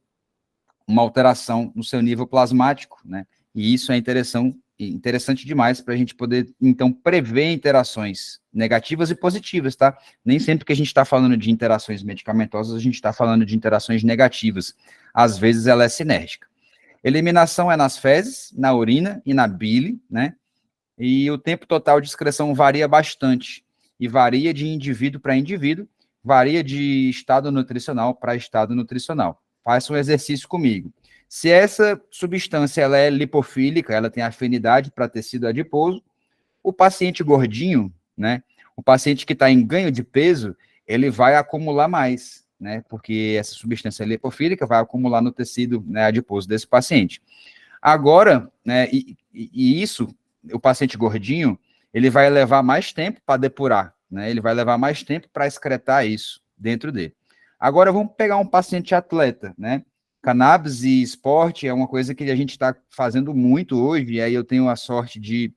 uma alteração no seu nível plasmático, né? E isso é interessante demais para a gente poder, então, prever interações negativas e positivas, tá? Nem sempre que a gente está falando de interações medicamentosas, a gente está falando de interações negativas. Às vezes ela é sinérgica. Eliminação é nas fezes, na urina e na bile, né? E o tempo total de excreção varia bastante. E varia de indivíduo para indivíduo, varia de estado nutricional para estado nutricional. Faça um exercício comigo. Se essa substância ela é lipofílica, ela tem afinidade para tecido adiposo, o paciente gordinho, né, o paciente que está em ganho de peso, ele vai acumular mais, né, porque essa substância lipofílica vai acumular no tecido, né, adiposo desse paciente. Agora, né, e isso, o paciente gordinho, ele vai levar mais tempo para depurar, né, ele vai levar mais tempo para excretar isso dentro dele. Agora, vamos pegar um paciente atleta, né, cannabis e esporte é uma coisa que a gente está fazendo muito hoje, e aí eu tenho a sorte de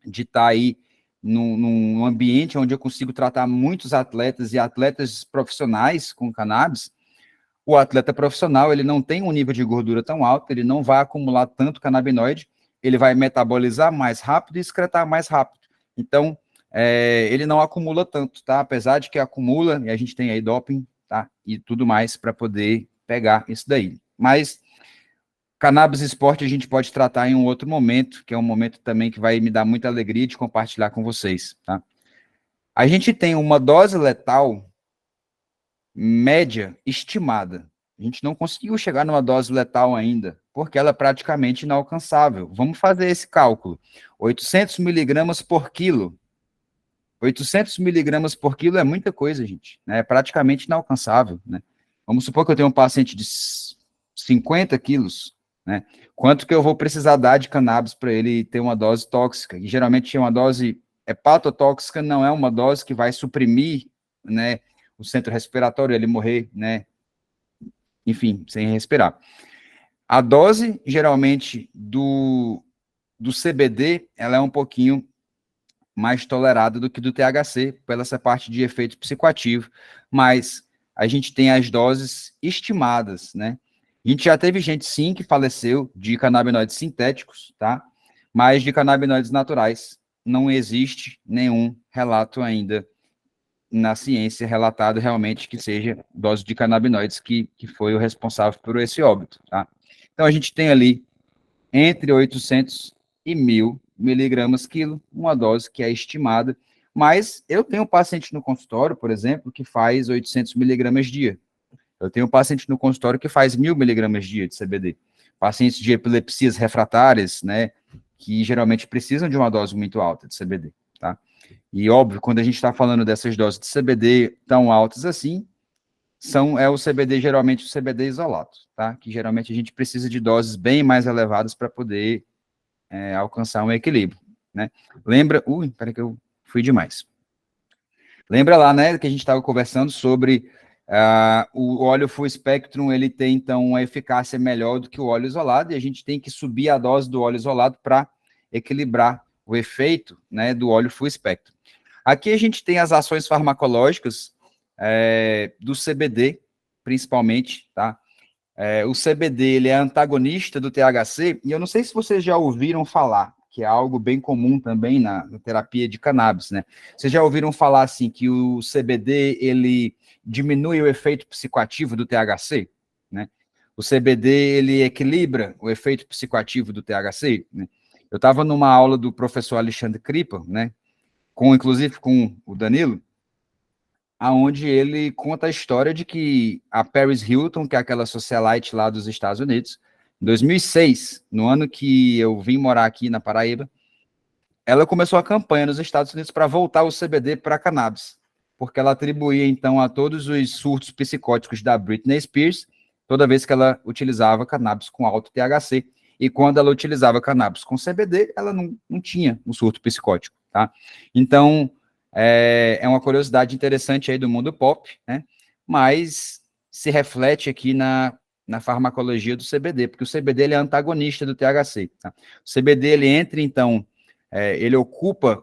estar aí num ambiente onde eu consigo tratar muitos atletas e atletas profissionais com cannabis. O atleta profissional, ele não tem um nível de gordura tão alto, ele não vai acumular tanto canabinoide, ele vai metabolizar mais rápido e excretar mais rápido. Então, ele não acumula tanto, tá? Apesar de que acumula, e a gente tem aí doping, tá? E tudo mais para poder pegar isso daí. Mas cannabis esporte a gente pode tratar em um outro momento, que é um momento também que vai me dar muita alegria de compartilhar com vocês, tá? A gente tem uma dose letal média estimada. A gente não conseguiu chegar numa dose letal ainda, porque ela é praticamente inalcançável. Vamos fazer esse cálculo. 800 miligramas por quilo. 800 miligramas por quilo é muita coisa, gente. Né? É praticamente inalcançável. Né? Vamos supor que eu tenho um paciente de 50 quilos. Né? Quanto que eu vou precisar dar de cannabis para ele ter uma dose tóxica? E geralmente uma dose hepatotóxica não é uma dose que vai suprimir, né, o centro respiratório, ele morrer, né, enfim, sem respirar. A dose, geralmente, do CBD, ela é um pouquinho mais tolerada do que do THC, pela essa parte de efeito psicoativo, mas a gente tem as doses estimadas, né? A gente já teve gente, sim, que faleceu de canabinoides sintéticos, tá? Mas de canabinoides naturais não existe nenhum relato ainda na ciência relatado realmente que seja dose de canabinoides que foi o responsável por esse óbito, tá? Então, a gente tem ali entre 800 e 1.000 miligramas quilo, uma dose que é estimada, mas eu tenho um paciente no consultório, por exemplo, que faz 800 miligramas dia. Eu tenho um paciente no consultório que faz 1.000 miligramas dia de CBD. Pacientes de epilepsias refratárias, né, que geralmente precisam de uma dose muito alta de CBD, tá? E óbvio, quando a gente está falando dessas doses de CBD tão altas assim, é o CBD, geralmente o CBD isolado, tá? Que geralmente a gente precisa de doses bem mais elevadas para poder alcançar um equilíbrio, né? Lembra, peraí que eu fui demais. Lembra lá, né, que a gente estava conversando sobre o óleo full spectrum, ele tem, então, uma eficácia melhor do que o óleo isolado, e a gente tem que subir a dose do óleo isolado para equilibrar o efeito, né, do óleo full spectrum. Aqui a gente tem as ações farmacológicas do CBD, principalmente, tá? O CBD, ele é antagonista do THC, e eu não sei se vocês já ouviram falar, que é algo bem comum também na terapia de cannabis, né? Vocês já ouviram falar, assim, que o CBD, ele diminui o efeito psicoativo do THC, né? O CBD, ele equilibra o efeito psicoativo do THC, né? Eu estava numa aula do professor Alexandre Kripa, né? Inclusive com o Danilo, aonde ele conta a história de que a Paris Hilton, que é aquela socialite lá dos Estados Unidos, em 2006, no ano que eu vim morar aqui na Paraíba, ela começou a campanha nos Estados Unidos para voltar o CBD para cannabis, porque ela atribuía, então, a todos os surtos psicóticos da Britney Spears, toda vez que ela utilizava cannabis com alto THC, e quando ela utilizava cannabis com CBD, ela não tinha um surto psicótico, tá? Então, é uma curiosidade interessante aí do mundo pop, né? Mas se reflete aqui na farmacologia do CBD, porque o CBD ele é antagonista do THC, tá? O CBD, ele entra, então, ele ocupa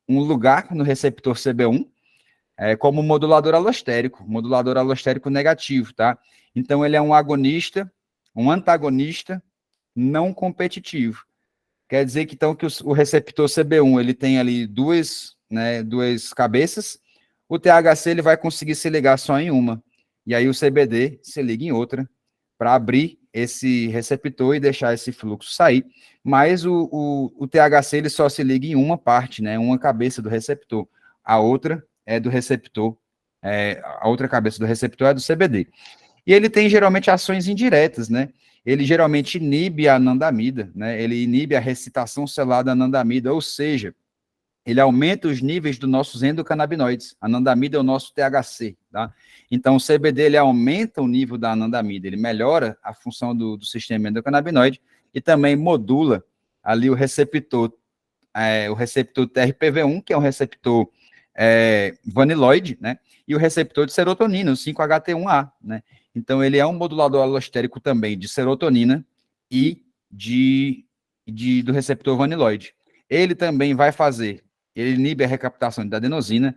um lugar no receptor CB1 como modulador alostérico negativo, tá? Então, ele é um agonista, um antagonista não competitivo. Quer dizer que, então, que o receptor CB1, ele tem ali duas cabeças, o THC ele vai conseguir se ligar só em uma, e aí o CBD se liga em outra, para abrir esse receptor e deixar esse fluxo sair, mas o THC ele só se liga em uma parte, né, uma cabeça do receptor, a outra é do receptor, a outra cabeça do receptor é do CBD. E ele tem geralmente ações indiretas, né? Ele geralmente inibe a anandamida, né? Ele inibe a recitação celular da anandamida, ou seja, ele aumenta os níveis dos nossos endocannabinoides. A anandamida é o nosso THC, tá? Então, o CBD, ele aumenta o nível da anandamida, ele melhora a função do sistema endocannabinoide e também modula ali o receptor TRPV1, que é um receptor vaniloide, né? E o receptor de serotonina, o 5-HT1A, né? Então, ele é um modulador alostérico também de serotonina e do receptor vaniloide. Ele também vai ele inibe a recaptação da adenosina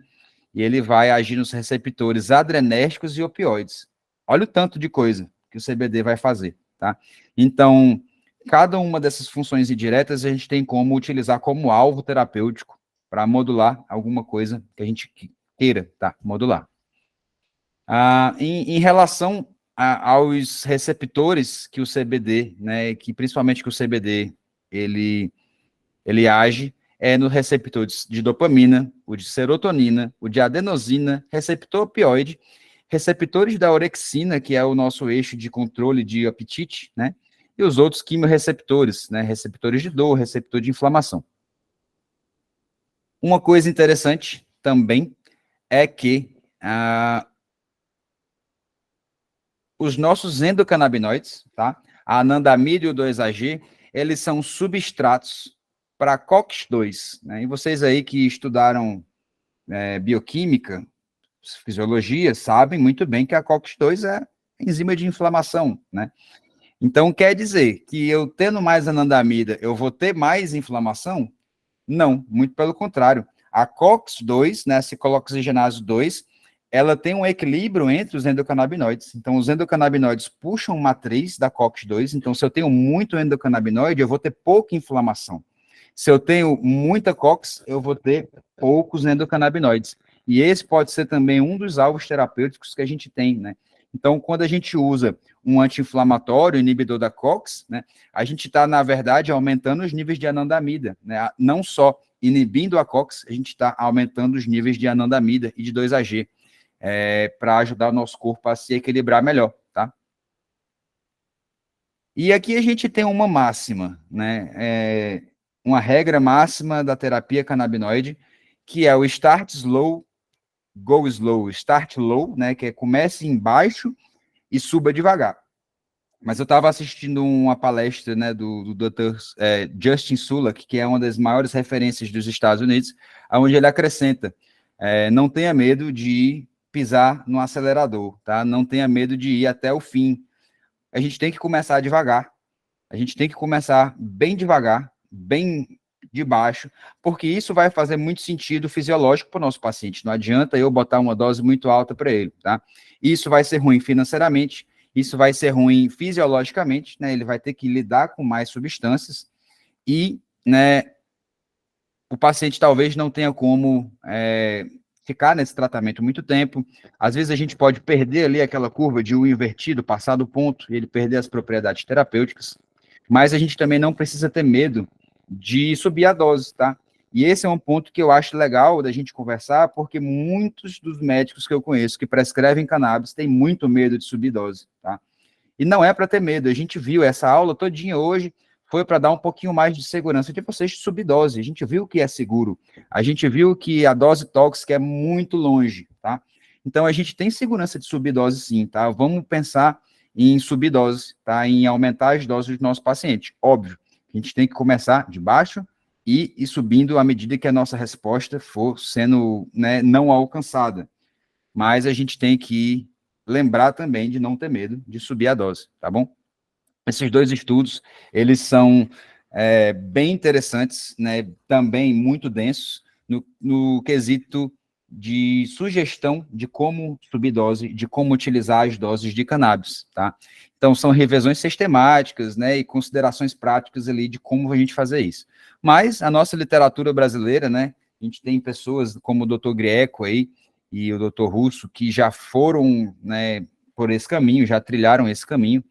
e ele vai agir nos receptores adrenérgicos e opioides. Olha o tanto de coisa que o CBD vai fazer, tá? Então, cada uma dessas funções indiretas a gente tem como utilizar como alvo terapêutico para modular alguma coisa que a gente queira, tá? Modular. Em relação aos receptores que o CBD, né, que principalmente que o CBD ele age no receptor de dopamina, o de serotonina, o de adenosina, receptor opioide, receptores da orexina, que é o nosso eixo de controle de apetite, né, e os outros quimiorreceptores, né, receptores de dor, receptor de inflamação. Uma coisa interessante também é que os nossos endocannabinoides, tá? A anandamida e o 2-AG, eles são substratos para COX-2, né? E vocês aí que estudaram bioquímica, fisiologia, sabem muito bem que a COX-2 é enzima de inflamação, né? Então, quer dizer que eu tendo mais anandamida, eu vou ter mais inflamação? Não, muito pelo contrário. A COX-2, né, a ciclooxigenase 2, ela tem um equilíbrio entre os endocannabinoides. Então, os endocannabinoides puxam matriz da COX-2. Então, se eu tenho muito endocannabinoide, eu vou ter pouca inflamação. Se eu tenho muita COX, eu vou ter poucos endocannabinoides. E esse pode ser também um dos alvos terapêuticos que a gente tem, né? Então, quando a gente usa um anti-inflamatório, inibidor da COX, né, a gente está, na verdade, aumentando os níveis de anandamida, né? Não só inibindo a COX, a gente está aumentando os níveis de anandamida e de 2-AG, para ajudar o nosso corpo a se equilibrar melhor, tá? E aqui a gente tem uma máxima, né? Uma regra máxima da terapia canabinoide, que é o start slow, go slow. Start low, né? Que é comece embaixo e suba devagar. Mas eu estava assistindo uma palestra, né, do Dr. Justin Sulak, que é uma das maiores referências dos Estados Unidos, onde ele acrescenta, não tenha medo de pisar no acelerador, tá? Não tenha medo de ir até o fim. A gente tem que começar devagar. A gente tem que começar bem devagar, bem de baixo, porque isso vai fazer muito sentido fisiológico para o nosso paciente. Não adianta eu botar uma dose muito alta para ele, tá? Isso vai ser ruim financeiramente, isso vai ser ruim fisiologicamente, né? Ele vai ter que lidar com mais substâncias e, né, o paciente talvez não tenha como ficar nesse tratamento muito tempo. Às vezes a gente pode perder ali aquela curva de U invertido, passar do ponto, e ele perder as propriedades terapêuticas, mas a gente também não precisa ter medo de subir a dose, tá? E esse é um ponto que eu acho legal da gente conversar, porque muitos dos médicos que eu conheço que prescrevem cannabis têm muito medo de subir dose, tá? E não é para ter medo, a gente viu essa aula todinha hoje, foi para dar um pouquinho mais de segurança de vocês subir dose. A gente viu que é seguro, a gente viu que a dose tóxica é muito longe, tá? Então a gente tem segurança de subir dose sim, tá? Vamos pensar em subir dose, tá? Em aumentar as doses do nosso paciente. Óbvio, a gente tem que começar de baixo e ir subindo à medida que a nossa resposta for sendo, né, não alcançada. Mas a gente tem que lembrar também de não ter medo de subir a dose, tá bom? Esses dois estudos, eles são bem interessantes, né, também muito densos, no quesito de sugestão de como subir dose, de como utilizar as doses de cannabis, tá? Então, são revisões sistemáticas, né, e considerações práticas ali de como a gente fazer isso. Mas a nossa literatura brasileira, né, a gente tem pessoas como o Dr. Grieco aí e o Dr. Russo que já foram, né, por esse caminho, já trilharam esse caminho,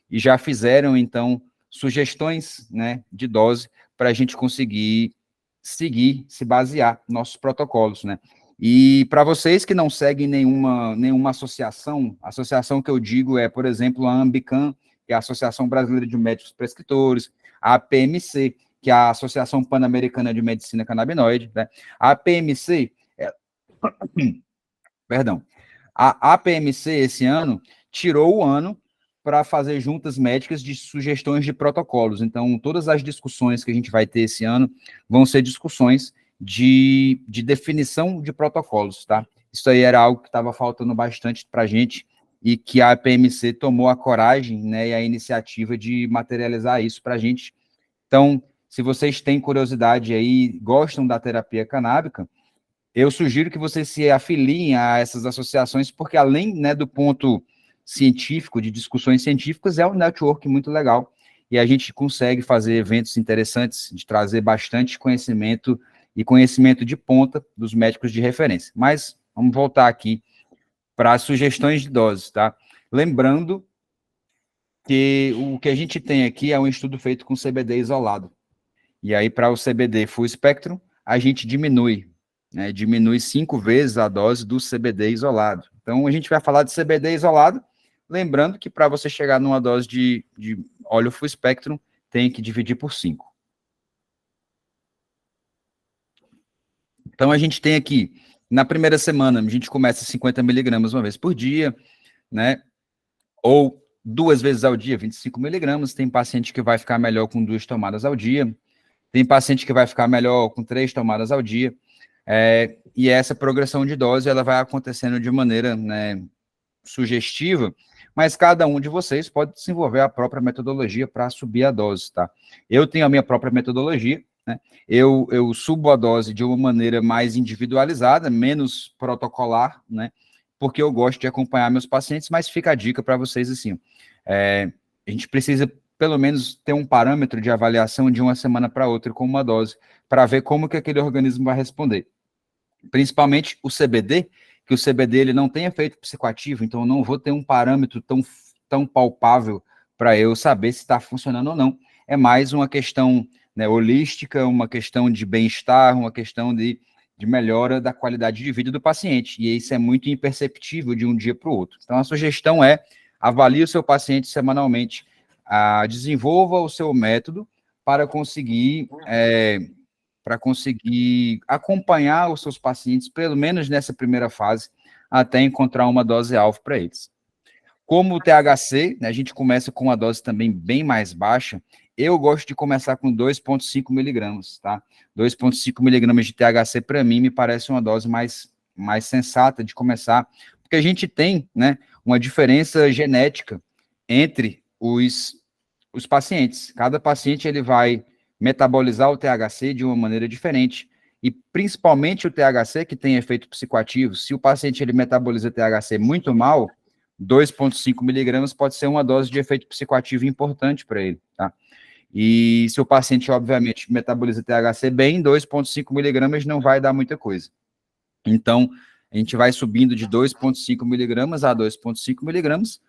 e já fizeram, então, sugestões, né, de dose para a gente conseguir seguir, se basear nos nossos protocolos, né. E para vocês que não seguem nenhuma associação que eu digo é, por exemplo, a Ambicam, que é a Associação Brasileira de Médicos Prescritores, a APMC, que é a Associação Pan-Americana de Medicina Canabinoide, né. A APMC, perdão, a APMC esse ano tirou o ano para fazer juntas médicas de sugestões de protocolos. Então, todas as discussões que a gente vai ter esse ano vão ser discussões de definição de protocolos, tá? Isso aí era algo que estava faltando bastante para a gente e que a PMC tomou a coragem, né, e a iniciativa de materializar isso para a gente. Então, se vocês têm curiosidade aí, gostam da terapia canábica, eu sugiro que vocês se afiliem a essas associações, porque além, né, do ponto científico, de discussões científicas, é um network muito legal, e a gente consegue fazer eventos interessantes, de trazer bastante conhecimento, e conhecimento de ponta dos médicos de referência. Mas, vamos voltar aqui para as sugestões de doses, tá? Lembrando que o que a gente tem aqui é um estudo feito com CBD isolado, e aí para o CBD full spectrum, a gente diminui, né, diminui 5 vezes a dose do CBD isolado. Então, a gente vai falar de CBD isolado, lembrando que para você chegar numa dose de óleo full spectrum, tem que dividir por 5. Então, a gente tem aqui, na primeira semana, a gente começa 50 miligramas uma vez por dia, né, ou 2 vezes ao dia, 25 miligramas. Tem paciente que vai ficar melhor com 2 tomadas ao dia, tem paciente que vai ficar melhor com 3 tomadas ao dia. E essa progressão de dose ela vai acontecendo de maneira, né, sugestiva, mas cada um de vocês pode desenvolver a própria metodologia para subir a dose, tá? Eu tenho a minha própria metodologia, eu subo a dose de uma maneira mais individualizada, menos protocolar, né? Porque eu gosto de acompanhar meus pacientes, mas fica a dica para vocês assim, a gente precisa pelo menos ter um parâmetro de avaliação de uma semana para outra com uma dose, para ver como que aquele organismo vai responder. Principalmente o CBD, que o CBD ele não tem efeito psicoativo, então eu não vou ter um parâmetro tão palpável para eu saber se está funcionando ou não. É mais uma questão, né, holística, uma questão de bem-estar, uma questão de melhora da qualidade de vida do paciente. E isso é muito imperceptível de um dia para o outro. Então, a sugestão é avalie o seu paciente semanalmente, desenvolva o seu método para conseguir acompanhar os seus pacientes, pelo menos nessa primeira fase, até encontrar uma dose-alvo para eles. Como o THC, né, a gente começa com uma dose também bem mais baixa, eu gosto de começar com 2,5 miligramas, tá? 2,5 miligramas de THC, para mim, me parece uma dose mais sensata de começar, porque a gente tem, né, uma diferença genética entre os pacientes. Cada paciente, ele vai metabolizar o THC de uma maneira diferente. E principalmente o THC, que tem efeito psicoativo, se o paciente ele metaboliza THC muito mal, 2,5 miligramas pode ser uma dose de efeito psicoativo importante para ele, tá? E se o paciente, obviamente, metaboliza THC bem, 2,5 miligramas não vai dar muita coisa. Então, a gente vai subindo de 2,5 miligramas a 2,5 miligramas,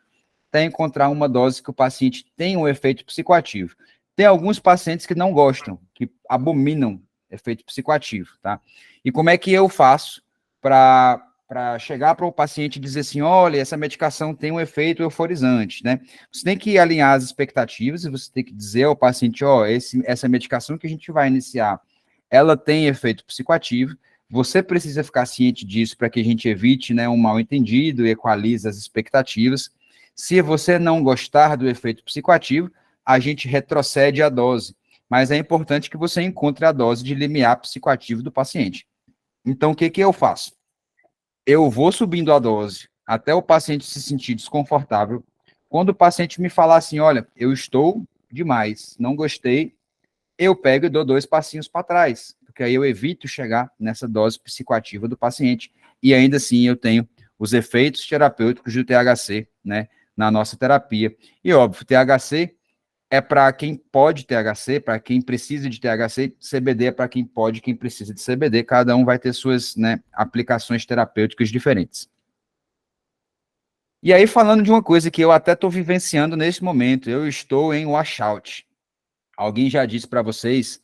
até encontrar uma dose que o paciente tem um efeito psicoativo. Tem alguns pacientes que não gostam, que abominam efeito psicoativo, tá? E como é que eu faço para chegar para o paciente e dizer assim, olha, essa medicação tem um efeito euforizante, né? Você tem que alinhar as expectativas e você tem que dizer ao paciente, ó, essa medicação que a gente vai iniciar, ela tem efeito psicoativo, você precisa ficar ciente disso para que a gente evite, né, um mal-entendido e equalize as expectativas. Se você não gostar do efeito psicoativo, a gente retrocede a dose, mas é importante que você encontre a dose de limiar psicoativo do paciente. Então, o que eu faço? Eu vou subindo a dose até o paciente se sentir desconfortável. Quando o paciente me falar assim, olha, eu estou demais, não gostei, eu pego e dou 2 passinhos para trás, porque aí eu evito chegar nessa dose psicoativa do paciente, e ainda assim eu tenho os efeitos terapêuticos do THC, né, na nossa terapia. E óbvio, THC é para quem pode THC, para quem precisa de THC, CBD é para quem pode, quem precisa de CBD, cada um vai ter suas, né, aplicações terapêuticas diferentes. E aí, falando de uma coisa que eu até estou vivenciando nesse momento, eu estou em washout. Alguém já disse para vocês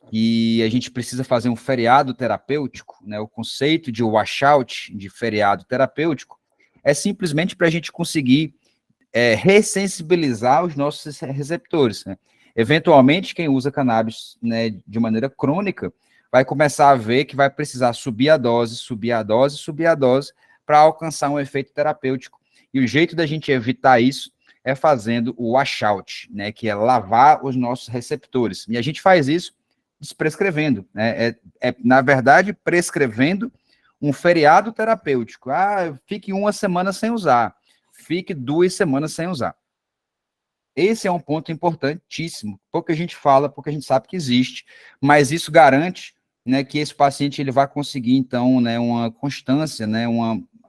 que a gente precisa fazer um feriado terapêutico, né? O conceito de washout, de feriado terapêutico, é simplesmente para a gente conseguir ressensibilizar os nossos receptores, né? Eventualmente, quem usa cannabis, né, de maneira crônica, vai começar a ver que vai precisar subir a dose, subir a dose, subir a dose, para alcançar um efeito terapêutico. E o jeito da gente evitar isso é fazendo o washout, né, que é lavar os nossos receptores. E a gente faz isso desprescrevendo, né? Na verdade, prescrevendo um feriado terapêutico. Fique uma semana sem usar, fique 2 semanas sem usar. Esse é um ponto importantíssimo, pouca gente fala, porque a gente sabe que existe, mas isso garante, né, que esse paciente ele vai conseguir, então, né, uma constância, né,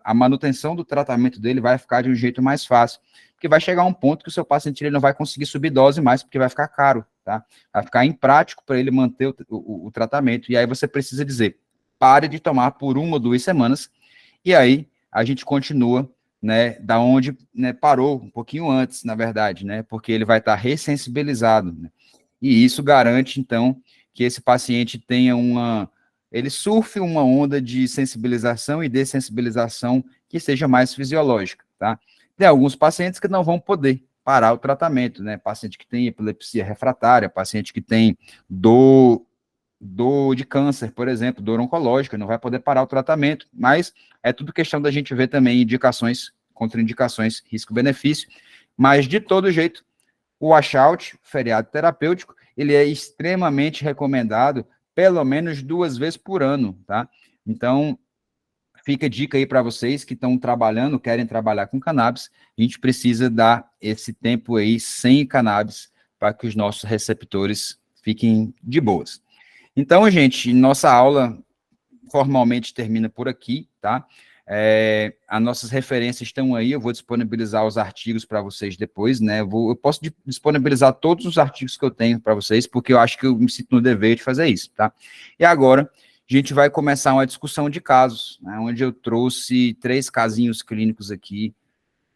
a manutenção do tratamento dele vai ficar de um jeito mais fácil, porque vai chegar um ponto que o seu paciente ele não vai conseguir subir dose mais, porque vai ficar caro, tá? Vai ficar imprático para ele manter o tratamento, e aí você precisa dizer, pare de tomar por 1 ou 2 semanas, e aí a gente continua, né, da onde, né, parou, um pouquinho antes, na verdade, né, porque ele vai estar ressensibilizado, né, e isso garante, então, que esse paciente tenha ele surfe uma onda de sensibilização e dessensibilização que seja mais fisiológica, tá? Tem alguns pacientes que não vão poder parar o tratamento, né, paciente que tem epilepsia refratária, paciente que tem dor de câncer, por exemplo, dor oncológica, não vai poder parar o tratamento, mas é tudo questão da gente ver também indicações, contraindicações, risco-benefício, mas de todo jeito, o washout, feriado terapêutico, ele é extremamente recomendado pelo menos 2 vezes por ano, tá? Então, fica a dica aí para vocês que estão trabalhando, querem trabalhar com cannabis, a gente precisa dar esse tempo aí sem cannabis para que os nossos receptores fiquem de boas. Então, gente, nossa aula formalmente termina por aqui, tá? As nossas referências estão aí, eu vou disponibilizar os artigos para vocês depois, né? Eu posso disponibilizar todos os artigos que eu tenho para vocês, porque eu acho que eu me sinto no dever de fazer isso, tá? E agora, a gente vai começar uma discussão de casos, né, onde eu trouxe 3 casinhos clínicos aqui,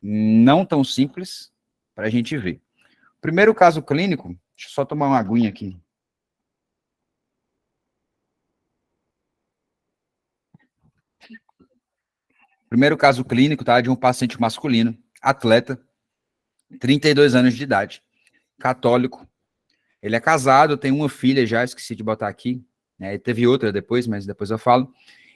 não tão simples, para a gente ver. Primeiro caso clínico, deixa eu só tomar uma aguinha aqui. Primeiro caso clínico, tá? De um paciente masculino, atleta, 32 anos de idade, católico. Ele é casado, tem uma filha já, esqueci de botar aqui. Né? Teve outra depois, mas depois eu falo.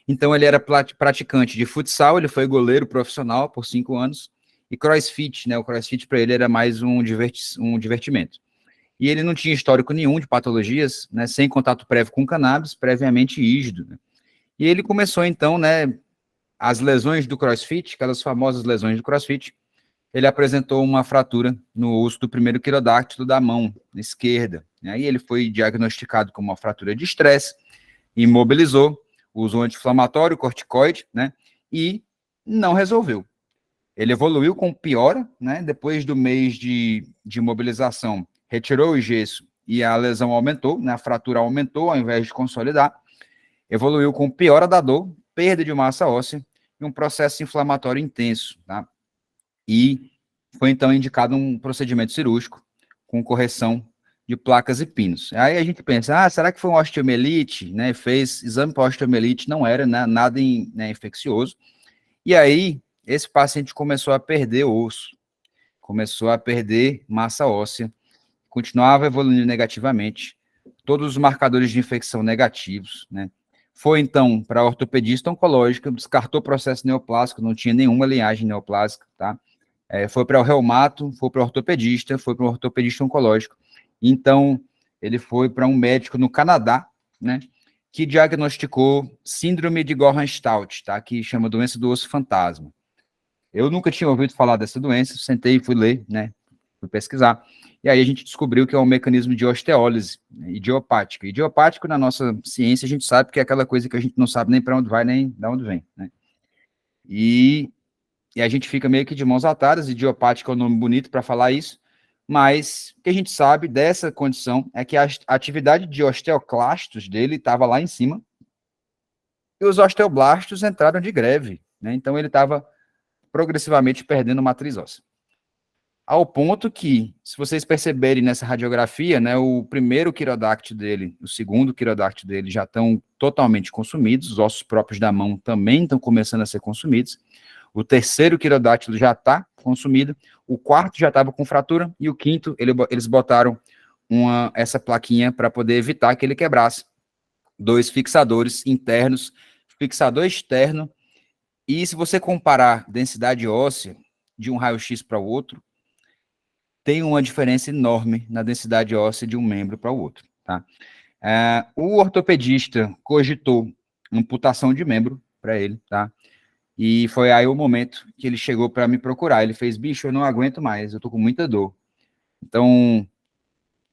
Então, ele era praticante de futsal, ele foi goleiro profissional por 5 anos. E crossfit, né? O crossfit para ele era mais um divertimento. E ele não tinha histórico nenhum de patologias, né? Sem contato prévio com cannabis, previamente ígido. Né? E ele começou, então, né? As lesões do crossfit, aquelas famosas lesões do crossfit, ele apresentou uma fratura no osso do primeiro quirodáctilo da mão esquerda. Aí ele foi diagnosticado com uma fratura de estresse, imobilizou, usou anti-inflamatório, corticoide, né? E não resolveu. Ele evoluiu com piora, né? Depois do mês de imobilização, retirou o gesso e a lesão aumentou, né? A fratura aumentou ao invés de consolidar. Evoluiu com piora da dor, perda de massa óssea e um processo inflamatório intenso, tá? E foi então indicado um procedimento cirúrgico com correção de placas e pinos. Aí a gente pensa, será que foi um osteomielite, né? Fez exame para osteomielite, não era, né? Nada infeccioso. E aí esse paciente começou a perder osso, começou a perder massa óssea, continuava evoluindo negativamente, todos os marcadores de infecção negativos, né? Foi, então, para a ortopedista oncológica, descartou o processo neoplásico, não tinha nenhuma linhagem neoplásica, tá? Foi para o reumato, foi para o ortopedista, foi para o ortopedista oncológico. Então, ele foi para um médico no Canadá, né, que diagnosticou síndrome de Gorham-Stout, tá, que chama doença do osso fantasma. Eu nunca tinha ouvido falar dessa doença, sentei e fui ler, né, fui pesquisar, e aí a gente descobriu que é um mecanismo de osteólise, né, idiopática. Idiopático, na nossa ciência, a gente sabe que é aquela coisa que a gente não sabe nem para onde vai, nem de onde vem, né. E a gente fica meio que de mãos atadas, idiopático é um nome bonito para falar isso, mas o que a gente sabe dessa condição é que a atividade de osteoclastos dele estava lá em cima, e os osteoblastos entraram de greve, né? Então ele estava progressivamente perdendo matriz óssea. Ao ponto que, se vocês perceberem nessa radiografia, né, o primeiro quirodáctilo dele, o segundo quirodáctilo dele já estão totalmente consumidos, os ossos próprios da mão também estão começando a ser consumidos, o terceiro quirodátilo já está consumido, o quarto já estava com fratura, e o quinto, eles botaram essa plaquinha para poder evitar que ele quebrasse. 2 fixadores internos, fixador externo, e se você comparar densidade óssea de um raio-x para o outro, tem uma diferença enorme na densidade óssea de um membro para o outro, tá? O ortopedista cogitou amputação de membro para ele, tá? E foi aí o momento que ele chegou para me procurar. Ele fez, bicho, eu não aguento mais, eu tô com muita dor. Então,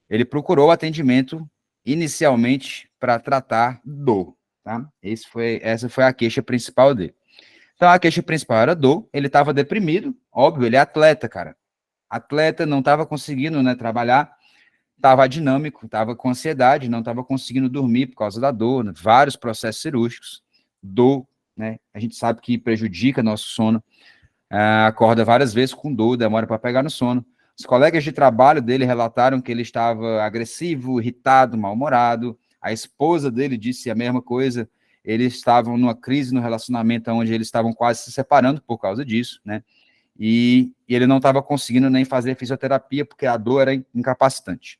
ele procurou atendimento inicialmente para tratar dor, tá? Essa foi a queixa principal dele. Então, a queixa principal era dor, ele estava deprimido, óbvio, ele é atleta, cara. Atleta, não estava conseguindo, né, trabalhar, estava dinâmico, estava com ansiedade, não estava conseguindo dormir por causa da dor, né, vários processos cirúrgicos, dor, né, a gente sabe que prejudica nosso sono, acorda várias vezes com dor, demora para pegar no sono. Os colegas de trabalho dele relataram que ele estava agressivo, irritado, mal-humorado, a esposa dele disse a mesma coisa, eles estavam numa crise no relacionamento onde eles estavam quase se separando por causa disso, né, e ele não estava conseguindo nem fazer fisioterapia, porque a dor era incapacitante.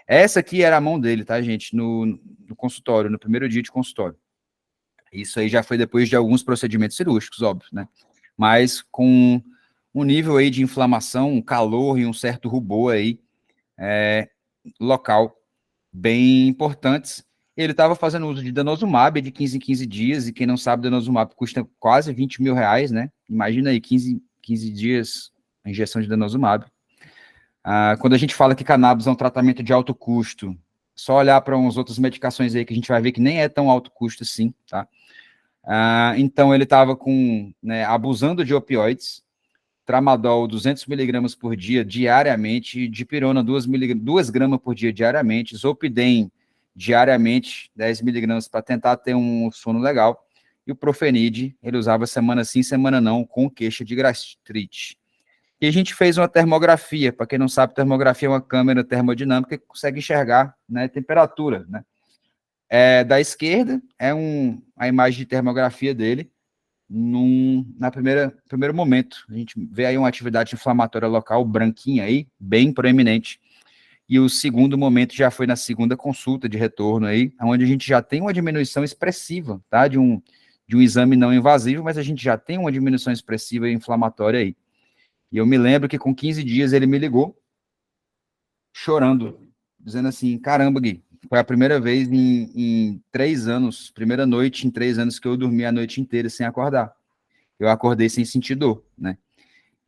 Essa aqui era a mão dele, tá, gente, no consultório, no primeiro dia de consultório. Isso aí já foi depois de alguns procedimentos cirúrgicos, óbvio, né? Mas com um nível aí de inflamação, um calor e um certo rubor aí, local, bem importantes. Ele estava fazendo uso de denosumab de 15 em 15 dias, e quem não sabe, denosumab custa quase 20 mil reais, né? Imagina aí, 15 dias a injeção de denosumab. Quando a gente fala que cannabis é um tratamento de alto custo, Só olhar para umas outras medicações aí que a gente vai ver que nem é tão alto custo assim, tá? Então, ele estava né, abusando de opioides, tramadol 200 miligramas por dia diariamente, dipirona 2 gramas por dia diariamente, zolpidem diariamente 10 miligramas para tentar ter um sono legal, e o Profenid ele usava semana sim, semana não, com queixa de gastrite. E a gente fez uma termografia, para quem não sabe, termografia é uma câmera termodinâmica que consegue enxergar, né, temperatura, né? Da esquerda é a imagem de termografia dele, na primeiro momento. A gente vê aí uma atividade inflamatória local branquinha aí, bem proeminente. E o segundo momento já foi na segunda consulta de retorno aí, onde a gente já tem uma diminuição expressiva, tá? De um exame não invasivo, mas a gente já tem uma diminuição expressiva e inflamatória aí. E eu me lembro que com 15 dias ele me ligou, chorando, dizendo assim, caramba, Gui, foi a primeira vez em 3 anos, primeira noite em 3 anos que eu dormi a noite inteira sem acordar. Eu acordei sem sentir dor, né?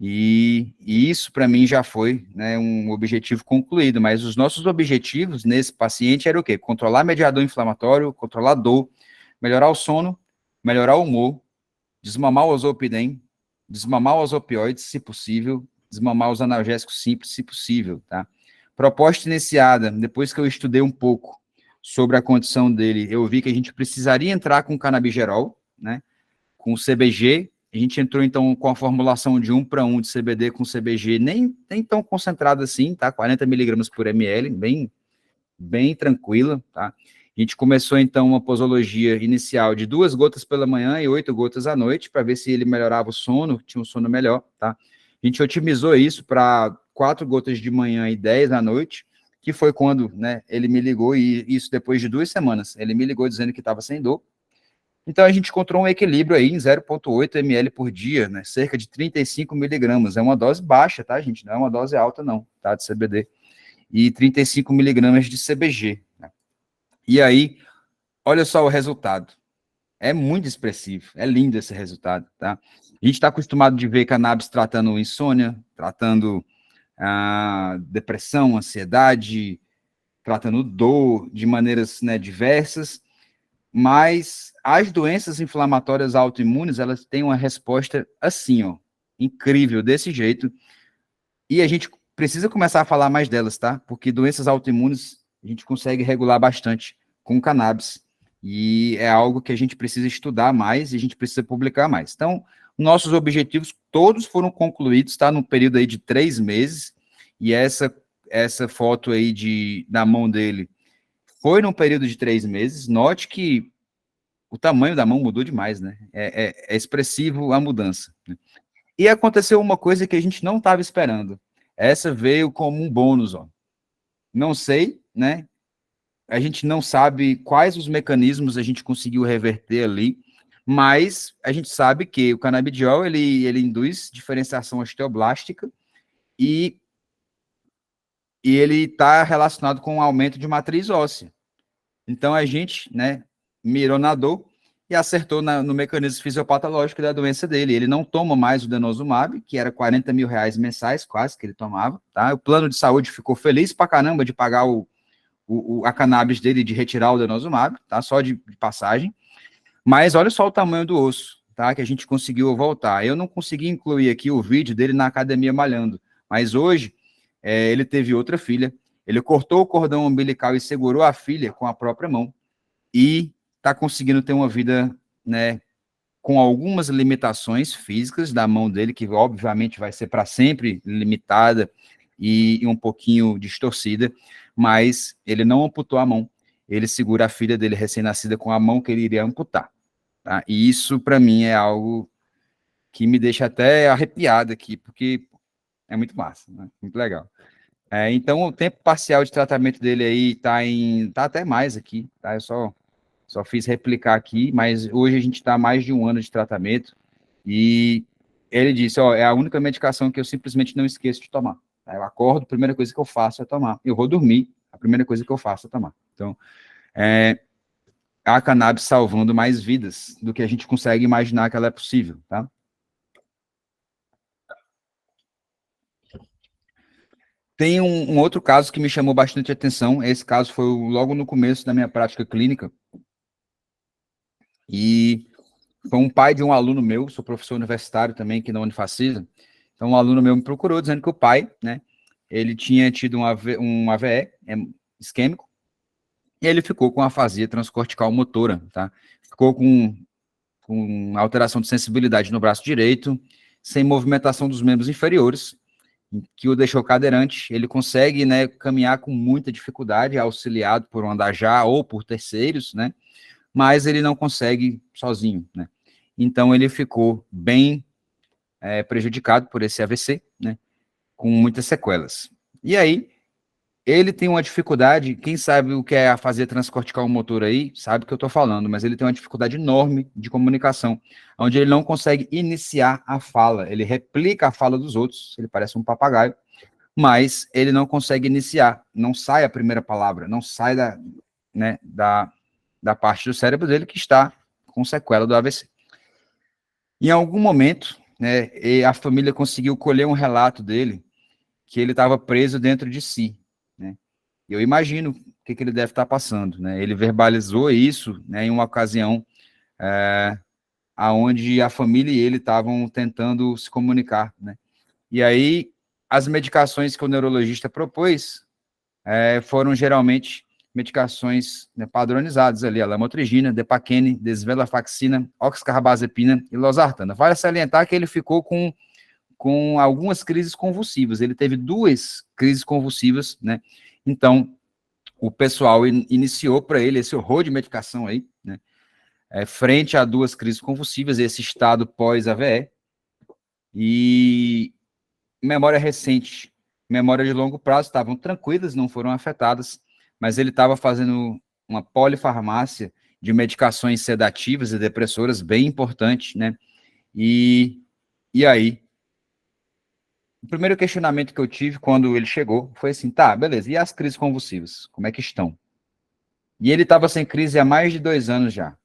E isso para mim já foi, né, um objetivo concluído, mas os nossos objetivos nesse paciente era o quê? Controlar mediador inflamatório, controlar dor, melhorar o sono, melhorar o humor, desmamar o zolpidem, desmamar os opioides, se possível, desmamar os analgésicos simples, se possível, tá? Proposta iniciada, depois que eu estudei um pouco sobre a condição dele, eu vi que a gente precisaria entrar com canabigerol, né? Com o CBG, a gente entrou então com a formulação de 1:1 de CBD com CBG, nem tão concentrado assim, tá? 40 miligramas por ml, bem tranquila, tá? A gente começou então uma posologia inicial de 2 gotas pela manhã e 8 gotas à noite, para ver se ele melhorava o sono, tinha um sono melhor, tá? A gente otimizou isso para 4 gotas de manhã e 10 à noite, que foi quando, né, ele me ligou, e isso depois de 2 semanas, ele me ligou dizendo que estava sem dor. Então a gente encontrou um equilíbrio aí em 0,8 ml por dia, né? Cerca de 35 miligramas. É uma dose baixa, tá, gente? Não é uma dose alta, não, tá? De CBD. E 35 miligramas de CBG. Né? E aí, olha só o resultado. É muito expressivo, é lindo esse resultado, tá? A gente está acostumado de ver cannabis tratando insônia, tratando depressão, ansiedade, tratando dor de maneiras, né, diversas, mas as doenças inflamatórias autoimunes, elas têm uma resposta assim, ó, incrível, desse jeito, e a gente precisa começar a falar mais delas, tá? Porque doenças autoimunes a gente consegue regular bastante com cannabis, e é algo que a gente precisa estudar mais e a gente precisa publicar mais. Então, nossos objetivos todos foram concluídos, tá? No período aí de 3 meses, e essa foto aí da mão dele foi num período de 3 meses. Note que o tamanho da mão mudou demais, né? É expressivo a mudança. Né? E aconteceu uma coisa que a gente não estava esperando. Essa veio como um bônus, ó. Não sei, né? A gente não sabe quais os mecanismos a gente conseguiu reverter ali, mas a gente sabe que o canabidiol, ele induz diferenciação osteoblástica e, e ele está relacionado com o aumento de matriz óssea. Então a gente, né, mirou na dor e acertou no mecanismo fisiopatológico da doença dele. Ele não toma mais o denosumab, que era 40 mil reais mensais, quase, que ele tomava, tá? O plano de saúde ficou feliz pra caramba de pagar a cannabis dele, de retirar o denosumab, tá? Só de passagem. Mas olha só o tamanho do osso, tá? Que a gente conseguiu voltar. Eu não consegui incluir aqui o vídeo dele na academia malhando, mas hoje ele teve outra filha, ele cortou o cordão umbilical e segurou a filha com a própria mão, e está conseguindo ter uma vida, né, com algumas limitações físicas da mão dele, que obviamente vai ser para sempre limitada e um pouquinho distorcida, mas ele não amputou a mão, ele segura a filha dele recém-nascida com a mão que ele iria amputar, tá? E isso, para mim, é algo que me deixa até arrepiado aqui, porque é muito massa, né? Muito legal. Então, o tempo parcial de tratamento dele aí tá até mais aqui, tá? Eu só fiz replicar aqui, mas hoje a gente está há mais de 1 ano de tratamento, e ele disse, ó, é a única medicação que eu simplesmente não esqueço de tomar. Eu acordo, a primeira coisa que eu faço é tomar. Eu vou dormir, a primeira coisa que eu faço é tomar. Então, a cannabis salvando mais vidas do que a gente consegue imaginar que ela é possível, tá? Tem um outro caso que me chamou bastante atenção. Esse caso foi logo no começo da minha prática clínica. E foi um pai de um aluno meu, sou professor universitário também aqui na Unifacisa. Então, um aluno meu me procurou dizendo que o pai, né, ele tinha tido um AVE isquêmico e ele ficou com afasia transcortical motora, tá? Ficou com alteração de sensibilidade no braço direito, sem movimentação dos membros inferiores, que o deixou cadeirante. Ele consegue, né, caminhar com muita dificuldade, auxiliado por um andajá ou por terceiros, né, mas ele não consegue sozinho, né. Então, ele ficou bem prejudicado por esse AVC, né, com muitas sequelas. E aí, ele tem uma dificuldade, quem sabe o que é a fazer transcortical motor aí, sabe o que eu estou falando, mas ele tem uma dificuldade enorme de comunicação, onde ele não consegue iniciar a fala, ele replica a fala dos outros, ele parece um papagaio, mas ele não consegue iniciar, não sai a primeira palavra, não sai da parte do cérebro dele que está com sequela do AVC. Em algum momento, né, a família conseguiu colher um relato dele, que ele estava preso dentro de si, né? Eu imagino o que ele deve estar passando, né? Ele verbalizou isso, né, em uma ocasião aonde a família e ele estavam tentando se comunicar, né? E aí as medicações que o neurologista propôs foram geralmente medicações, né, padronizadas ali, a lamotrigina, depaquene, desvenlafaxina, oxcarbazepina e losartana. Vale salientar que ele ficou com algumas crises convulsivas. Ele teve 2 crises convulsivas, né? Então, o pessoal iniciou para ele esse horror de medicação aí, né? Frente a 2 crises convulsivas, esse estado pós-AVE, e memória recente, memória de longo prazo, estavam tranquilas, não foram afetadas, mas ele estava fazendo uma polifarmácia de medicações sedativas e depressoras bem importante, né? E aí, o primeiro questionamento que eu tive quando ele chegou foi assim, tá, beleza, e as crises convulsivas, como é que estão? E ele estava sem crise há mais de 2 anos já.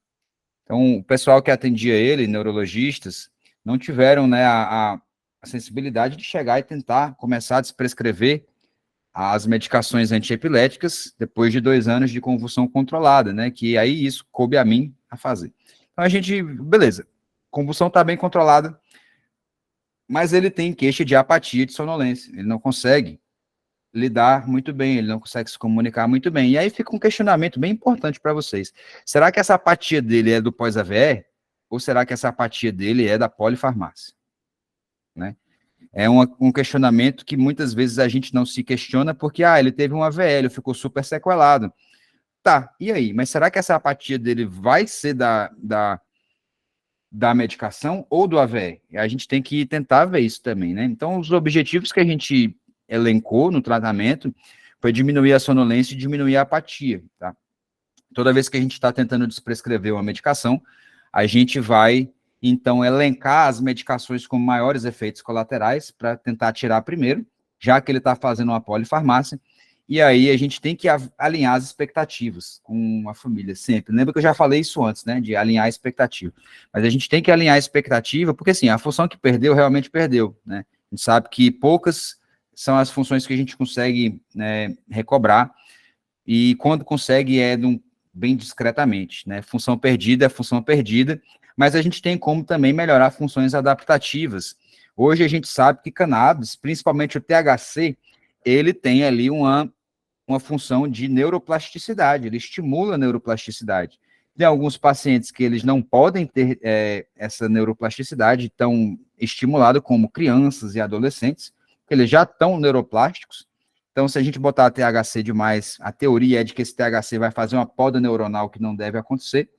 Então, o pessoal que atendia ele, neurologistas, não tiveram, né, a sensibilidade de chegar e tentar começar a desprescrever as medicações antiepiléticas depois de 2 anos de convulsão controlada, né, que aí isso coube a mim a fazer. Então, a gente, beleza, convulsão está bem controlada, mas ele tem queixa de apatia, de sonolência, ele não consegue lidar muito bem, ele não consegue se comunicar muito bem. E aí fica um questionamento bem importante para vocês. Será que essa apatia dele é do pós-AVE? Ou será que essa apatia dele é da polifarmácia? Né? É um questionamento que muitas vezes a gente não se questiona porque, ele teve um AVE, ele ficou super sequelado. Tá, e aí? Mas será que essa apatia dele vai ser da medicação ou do AVE? A gente tem que tentar ver isso também, né? Então, os objetivos que a gente elencou no tratamento foi diminuir a sonolência e diminuir a apatia, tá? Toda vez que a gente está tentando desprescrever uma medicação, a gente vai, então, elencar as medicações com maiores efeitos colaterais para tentar tirar primeiro, já que ele está fazendo uma polifarmácia, e aí a gente tem que alinhar as expectativas com a família, sempre. Lembra que eu já falei isso antes, né, de alinhar a expectativa. Mas a gente tem que alinhar a expectativa, porque, assim, a função que perdeu, realmente perdeu, né? A gente sabe que poucas são as funções que a gente consegue, né, recobrar, e quando consegue bem discretamente, né? Função perdida é função perdida, mas a gente tem como também melhorar funções adaptativas. Hoje a gente sabe que cannabis, principalmente o THC, ele tem ali uma função de neuroplasticidade, ele estimula a neuroplasticidade. Tem alguns pacientes que eles não podem ter essa neuroplasticidade tão estimulada como crianças e adolescentes, que eles já estão neuroplásticos. Então, se a gente botar THC demais, a teoria é de que esse THC vai fazer uma poda neuronal que não deve acontecer,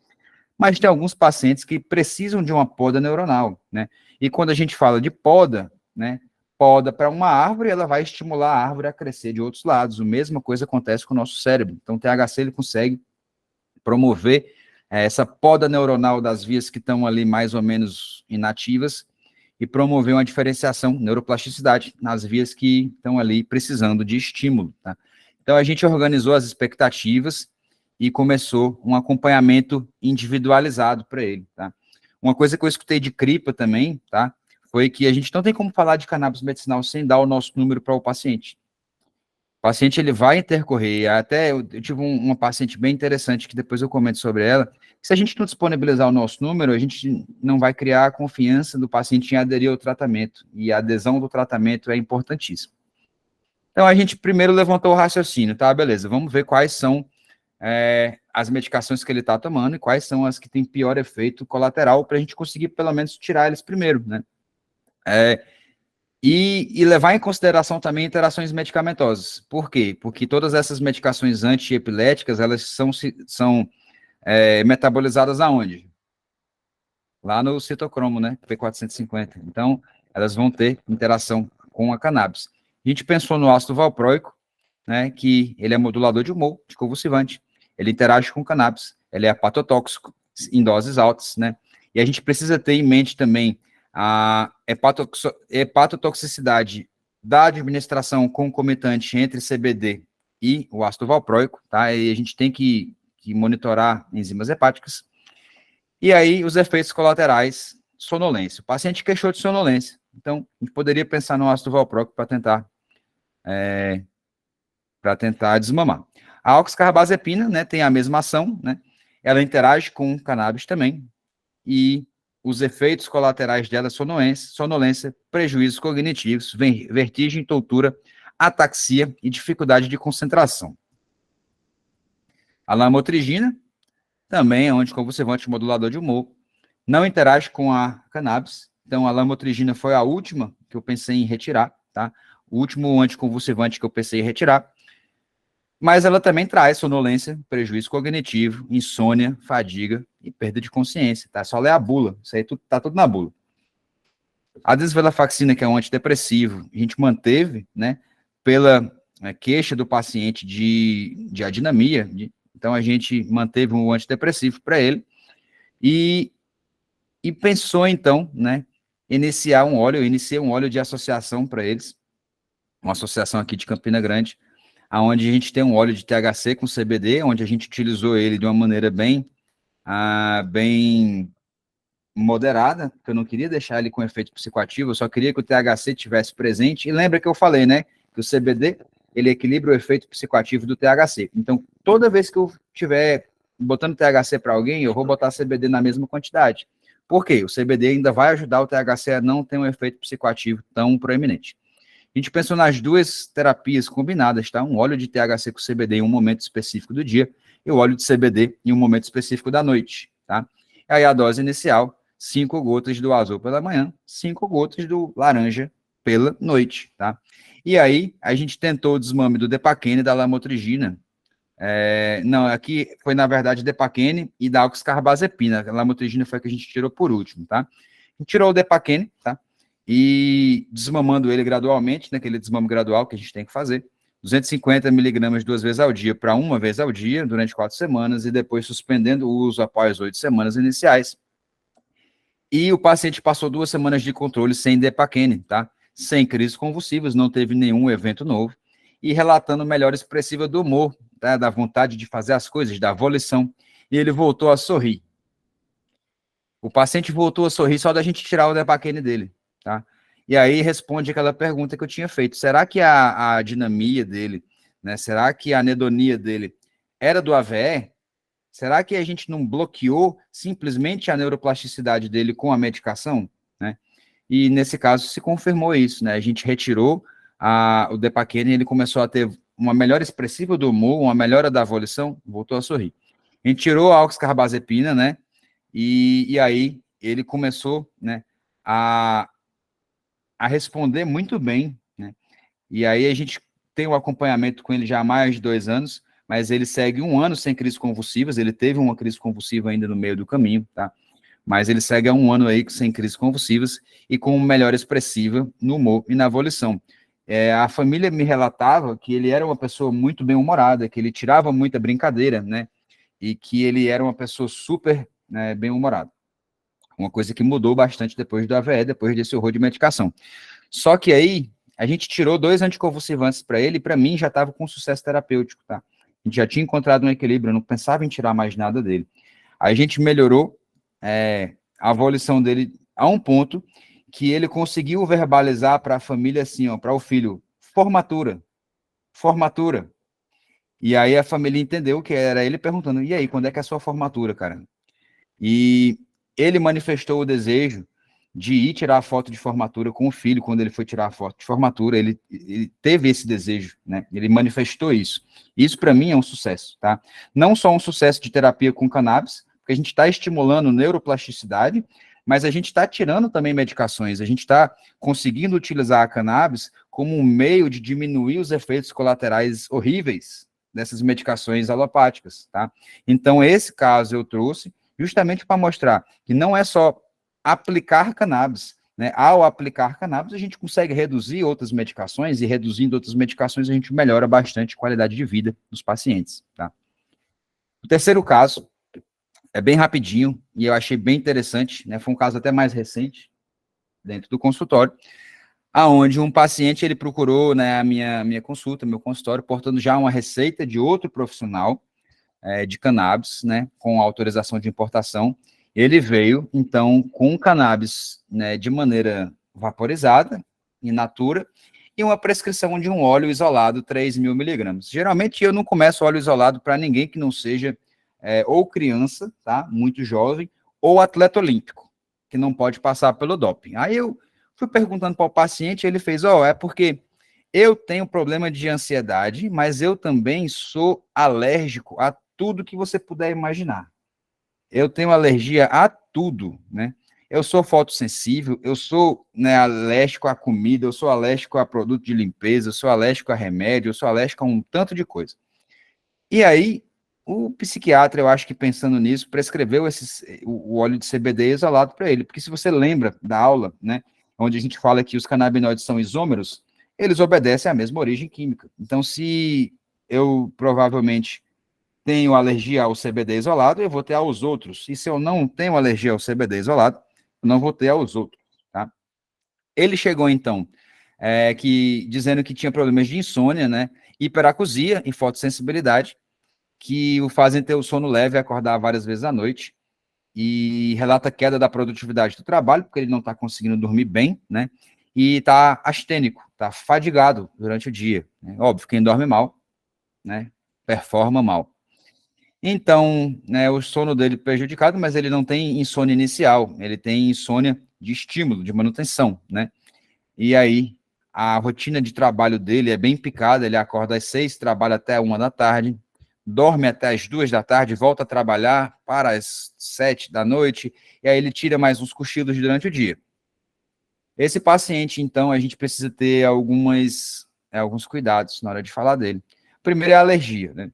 mas tem alguns pacientes que precisam de uma poda neuronal, né? E quando a gente fala de poda, né, poda para uma árvore, ela vai estimular a árvore a crescer de outros lados. A mesma coisa acontece com o nosso cérebro. Então, o THC ele consegue promover essa poda neuronal das vias que estão ali mais ou menos inativas e promover uma diferenciação, neuroplasticidade, nas vias que estão ali precisando de estímulo, tá? Então, a gente organizou as expectativas e começou um acompanhamento individualizado para ele, tá? Uma coisa que eu escutei de CRIPA também, tá? Foi que a gente não tem como falar de cannabis medicinal sem dar o nosso número para o paciente. paciente ele vai intercorrer, até eu tive uma paciente bem interessante, que depois eu comento sobre ela, se a gente não disponibilizar o nosso número, a gente não vai criar a confiança do paciente em aderir ao tratamento, e a adesão do tratamento é importantíssima. Então, a gente primeiro levantou o raciocínio, tá, beleza, vamos ver quais são as medicações que ele está tomando e quais são as que têm pior efeito colateral, para a gente conseguir, pelo menos, tirar eles primeiro, né? E levar em consideração também interações medicamentosas. Por quê? Porque todas essas medicações antiepiléticas, elas são metabolizadas aonde? Lá no citocromo, né? P450. Então, elas vão ter interação com a cannabis. A gente pensou no ácido valproico, né? Que ele é modulador de humor, de convulsivante. Ele interage com cannabis. Ele é hepatotóxico em doses altas, né? E a gente precisa ter em mente também a hepatotoxicidade da administração concomitante entre CBD e o ácido valproico, tá? E a gente tem que monitorar enzimas hepáticas. E aí, os efeitos colaterais, sonolência. O paciente queixou de sonolência. Então, a gente poderia pensar no ácido valproico para tentar desmamar. A oxcarbazepina, né, tem a mesma ação, né? Ela interage com cannabis também. E os efeitos colaterais dela, sonolência, prejuízos cognitivos, vertigem, tontura, ataxia e dificuldade de concentração. A lamotrigina também é um anticonvulsivante modulador de humor, não interage com a cannabis, então a lamotrigina foi a última que eu pensei em retirar, tá? O último anticonvulsivante que eu pensei em retirar, mas ela também traz sonolência, prejuízo cognitivo, insônia, fadiga e perda de consciência, tá? Só ler a bula, isso aí tá tudo na bula. A desvenlafaxina, que é um antidepressivo, a gente manteve, né, pela queixa do paciente de adinamia, então a gente manteve um antidepressivo para ele e pensou, então, né, iniciei um óleo de associação para eles, uma associação aqui de Campina Grande, onde a gente tem um óleo de THC com CBD, onde a gente utilizou ele de uma maneira bem moderada, porque eu não queria deixar ele com efeito psicoativo, eu só queria que o THC tivesse presente, e lembra que eu falei, né, que o CBD, ele equilibra o efeito psicoativo do THC. Então, toda vez que eu estiver botando THC para alguém, eu vou botar CBD na mesma quantidade. Por quê? O CBD ainda vai ajudar o THC a não ter um efeito psicoativo tão proeminente. A gente pensou nas duas terapias combinadas, tá? Um óleo de THC com CBD em um momento específico do dia e o óleo de CBD em um momento específico da noite, tá? E aí a dose inicial, 5 gotas do azul pela manhã, 5 gotas do laranja pela noite, tá? E aí a gente tentou o desmame do Depaquene e da lamotrigina. Não, aqui foi na verdade Depaquene e da oxcarbazepina. A lamotrigina foi a que a gente tirou por último, tá? A gente tirou o Depaquene, tá? E desmamando ele gradualmente, naquele desmame gradual que a gente tem que fazer, 250 miligramas 2 vezes ao dia para 1 vez ao dia, durante 4 semanas, e depois suspendendo o uso após 8 semanas iniciais. E o paciente passou 2 semanas de controle sem Depaquene, tá? Sem crises convulsivas, não teve nenhum evento novo, e relatando melhora expressiva do humor, tá? Da vontade de fazer as coisas, da volição, e ele voltou a sorrir. O paciente voltou a sorrir só da gente tirar o Depaquene dele, tá? E aí responde aquela pergunta que eu tinha feito. Será que a dinamia dele, né? Será que a anedonia dele era do AVE? Será que a gente não bloqueou simplesmente a neuroplasticidade dele com a medicação, né? E nesse caso se confirmou isso, né? A gente retirou o Depaquene e ele começou a ter uma melhora expressiva do humor, uma melhora da volição, voltou a sorrir. A gente tirou a oxcarbazepina, né? E aí ele começou, né, a responder muito bem, né? E aí a gente tem um acompanhamento com ele já há mais de 2 anos, mas ele segue 1 ano sem crises convulsivas, ele teve uma crise convulsiva ainda no meio do caminho, tá? Mas ele segue há 1 ano aí sem crises convulsivas e com melhora expressiva no humor e na volição. A família me relatava que ele era uma pessoa muito bem-humorada, que ele tirava muita brincadeira, né? E que ele era uma pessoa super, né, bem-humorada. Uma coisa que mudou bastante depois do AVE, depois desse horror de medicação. Só que aí, a gente tirou 2 anticonvulsivantes para ele, e para mim já estava com sucesso terapêutico, tá? A gente já tinha encontrado um equilíbrio, eu não pensava em tirar mais nada dele. Aí a gente melhorou a volição dele a um ponto que ele conseguiu verbalizar para a família assim, ó, para o filho, formatura. formatura. E aí a família entendeu que era ele perguntando, e aí, quando é que é a sua formatura, cara? E ele manifestou o desejo de ir tirar a foto de formatura com o filho, quando ele foi tirar a foto de formatura, ele teve esse desejo, né? Ele manifestou isso. Isso, para mim, é um sucesso, tá? Não só um sucesso de terapia com cannabis, porque a gente está estimulando neuroplasticidade, mas a gente está tirando também medicações, a gente está conseguindo utilizar a cannabis como um meio de diminuir os efeitos colaterais horríveis dessas medicações alopáticas, tá? Então, esse caso eu trouxe justamente para mostrar que não é só aplicar cannabis, né? Ao aplicar cannabis, a gente consegue reduzir outras medicações, e reduzindo outras medicações, a gente melhora bastante a qualidade de vida dos pacientes, tá? O terceiro caso é bem rapidinho, e eu achei bem interessante, né? Foi um caso até mais recente, dentro do consultório, aonde um paciente, ele procurou, né, a minha consulta, meu consultório, portando já uma receita de outro profissional, de cannabis, né, com autorização de importação. Ele veio, então, com cannabis, né, de maneira vaporizada, in natura, e uma prescrição de um óleo isolado, 3.000 miligramas. Geralmente, eu não começo óleo isolado para ninguém que não seja ou criança, tá, muito jovem, ou atleta olímpico, que não pode passar pelo doping. Aí eu fui perguntando para o paciente, ele fez, é porque eu tenho problema de ansiedade, mas eu também sou alérgico a tudo que você puder imaginar. Eu tenho alergia a tudo, né? Eu sou fotossensível, eu sou, né, alérgico à comida, eu sou alérgico a produto de limpeza, eu sou alérgico a remédio, eu sou alérgico a um tanto de coisa. E aí, o psiquiatra, eu acho que pensando nisso, prescreveu o óleo de CBD isolado para ele, porque se você lembra da aula, né, onde a gente fala que os canabinoides são isômeros, eles obedecem à mesma origem química. Então, se eu provavelmente tenho alergia ao CBD isolado, eu vou ter aos outros. E se eu não tenho alergia ao CBD isolado, eu não vou ter aos outros, tá? Ele chegou, então, dizendo que tinha problemas de insônia, né, hiperacusia e fotossensibilidade, que o fazem ter o sono leve e acordar várias vezes à noite, e relata queda da produtividade do trabalho, porque ele não está conseguindo dormir bem, né, e está astênico, está fadigado durante o dia. Né? Óbvio, quem dorme mal, né, performa mal. Então, né, o sono dele prejudicado, mas ele não tem insônia inicial, ele tem insônia de estímulo, de manutenção, né? E aí, a rotina de trabalho dele é bem picada, ele acorda às 6, trabalha até 1 da tarde, dorme até às 2 da tarde, volta a trabalhar para as 7 da noite, e aí ele tira mais uns cochilos durante o dia. Esse paciente, então, a gente precisa ter alguns cuidados na hora de falar dele. Primeiro é a alergia, né?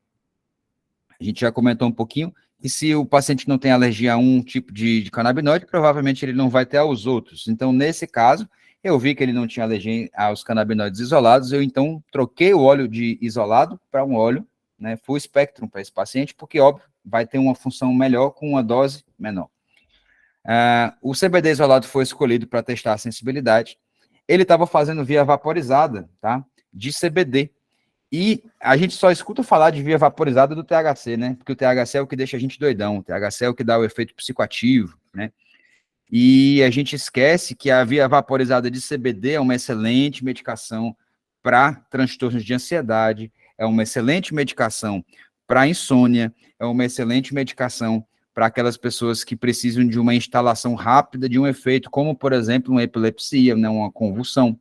A gente já comentou um pouquinho, e se o paciente não tem alergia a um tipo de canabinoide, provavelmente ele não vai ter aos outros. Então, nesse caso, eu vi que ele não tinha alergia aos canabinoides isolados, eu então troquei o óleo de isolado para um óleo, né, full spectrum para esse paciente, porque, óbvio, vai ter uma função melhor com uma dose menor. O CBD isolado foi escolhido para testar a sensibilidade. Ele estava fazendo via vaporizada, tá, de CBD, e a gente só escuta falar de via vaporizada do THC, né? Porque o THC é o que deixa a gente doidão, o THC é o que dá o efeito psicoativo, né? E a gente esquece que a via vaporizada de CBD é uma excelente medicação para transtornos de ansiedade, é uma excelente medicação para insônia, é uma excelente medicação para aquelas pessoas que precisam de uma instalação rápida de um efeito, como, por exemplo, uma epilepsia, né, uma convulsão.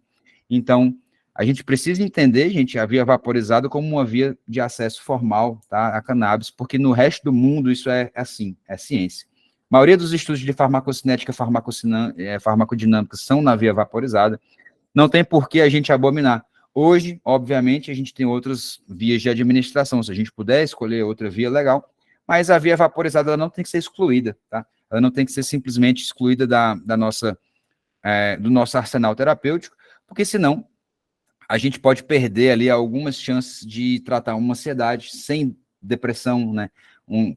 Então, a gente precisa entender, gente, a via vaporizada como uma via de acesso formal, tá, a cannabis, porque no resto do mundo isso é assim, é ciência. A maioria dos estudos de farmacocinética, farmacodinâmica são na via vaporizada. Não tem por que a gente abominar. Hoje, obviamente, a gente tem outras vias de administração. Se a gente puder escolher outra via, legal. Mas a via vaporizada ela não tem que ser excluída, tá? Ela não tem que ser simplesmente excluída do nosso arsenal terapêutico, porque senão a gente pode perder ali algumas chances de tratar uma ansiedade sem depressão, né?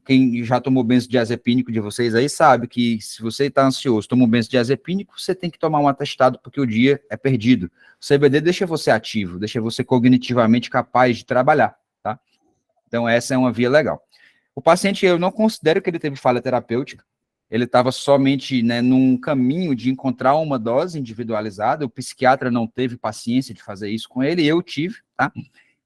Quem já tomou benzodiazepínico de vocês aí sabe que se você está ansioso, toma um benzodiazepínico, você tem que tomar um atestado porque o dia é perdido. O CBD deixa você ativo, deixa você cognitivamente capaz de trabalhar, tá? Então essa é uma via legal. O paciente, eu não considero que ele teve falha terapêutica, ele estava somente, né, num caminho de encontrar uma dose individualizada, o psiquiatra não teve paciência de fazer isso com ele, eu tive, tá?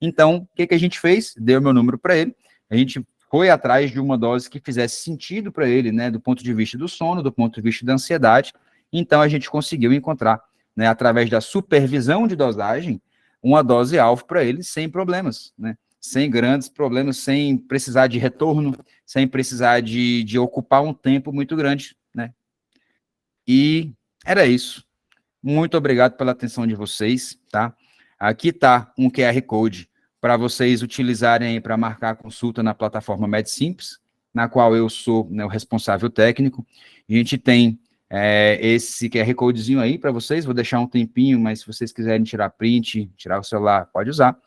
Então, o que a gente fez? Deu meu número para ele, a gente foi atrás de uma dose que fizesse sentido para ele, né, do ponto de vista do sono, do ponto de vista da ansiedade. Então, a gente conseguiu encontrar, né, através da supervisão de dosagem, uma dose alvo para ele sem problemas, né, sem grandes problemas, sem precisar de retorno, sem precisar de ocupar um tempo muito grande, né. E era isso. Muito obrigado pela atenção de vocês, tá? Aqui está um QR Code para vocês utilizarem para marcar a consulta na plataforma MedSimples, na qual eu sou, né, o responsável técnico. A gente tem esse QR Codezinho aí para vocês, vou deixar um tempinho, mas se vocês quiserem tirar print, tirar o celular, pode usar.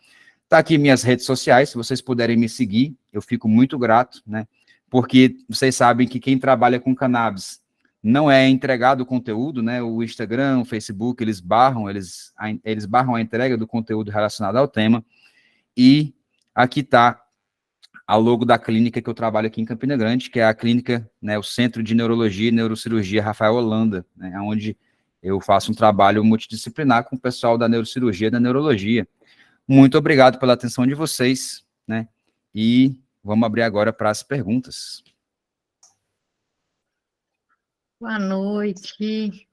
Tá aqui minhas redes sociais, se vocês puderem me seguir, eu fico muito grato, né? Porque vocês sabem que quem trabalha com cannabis não é entregado o conteúdo, né? O Instagram, o Facebook, eles barram a entrega do conteúdo relacionado ao tema. E aqui está a logo da clínica que eu trabalho aqui em Campina Grande, que é a clínica, né, o Centro de Neurologia e Neurocirurgia Rafael Holanda, né, onde eu faço um trabalho multidisciplinar com o pessoal da neurocirurgia e da neurologia. Muito obrigado pela atenção de vocês, né? E vamos abrir agora para as perguntas. Boa noite.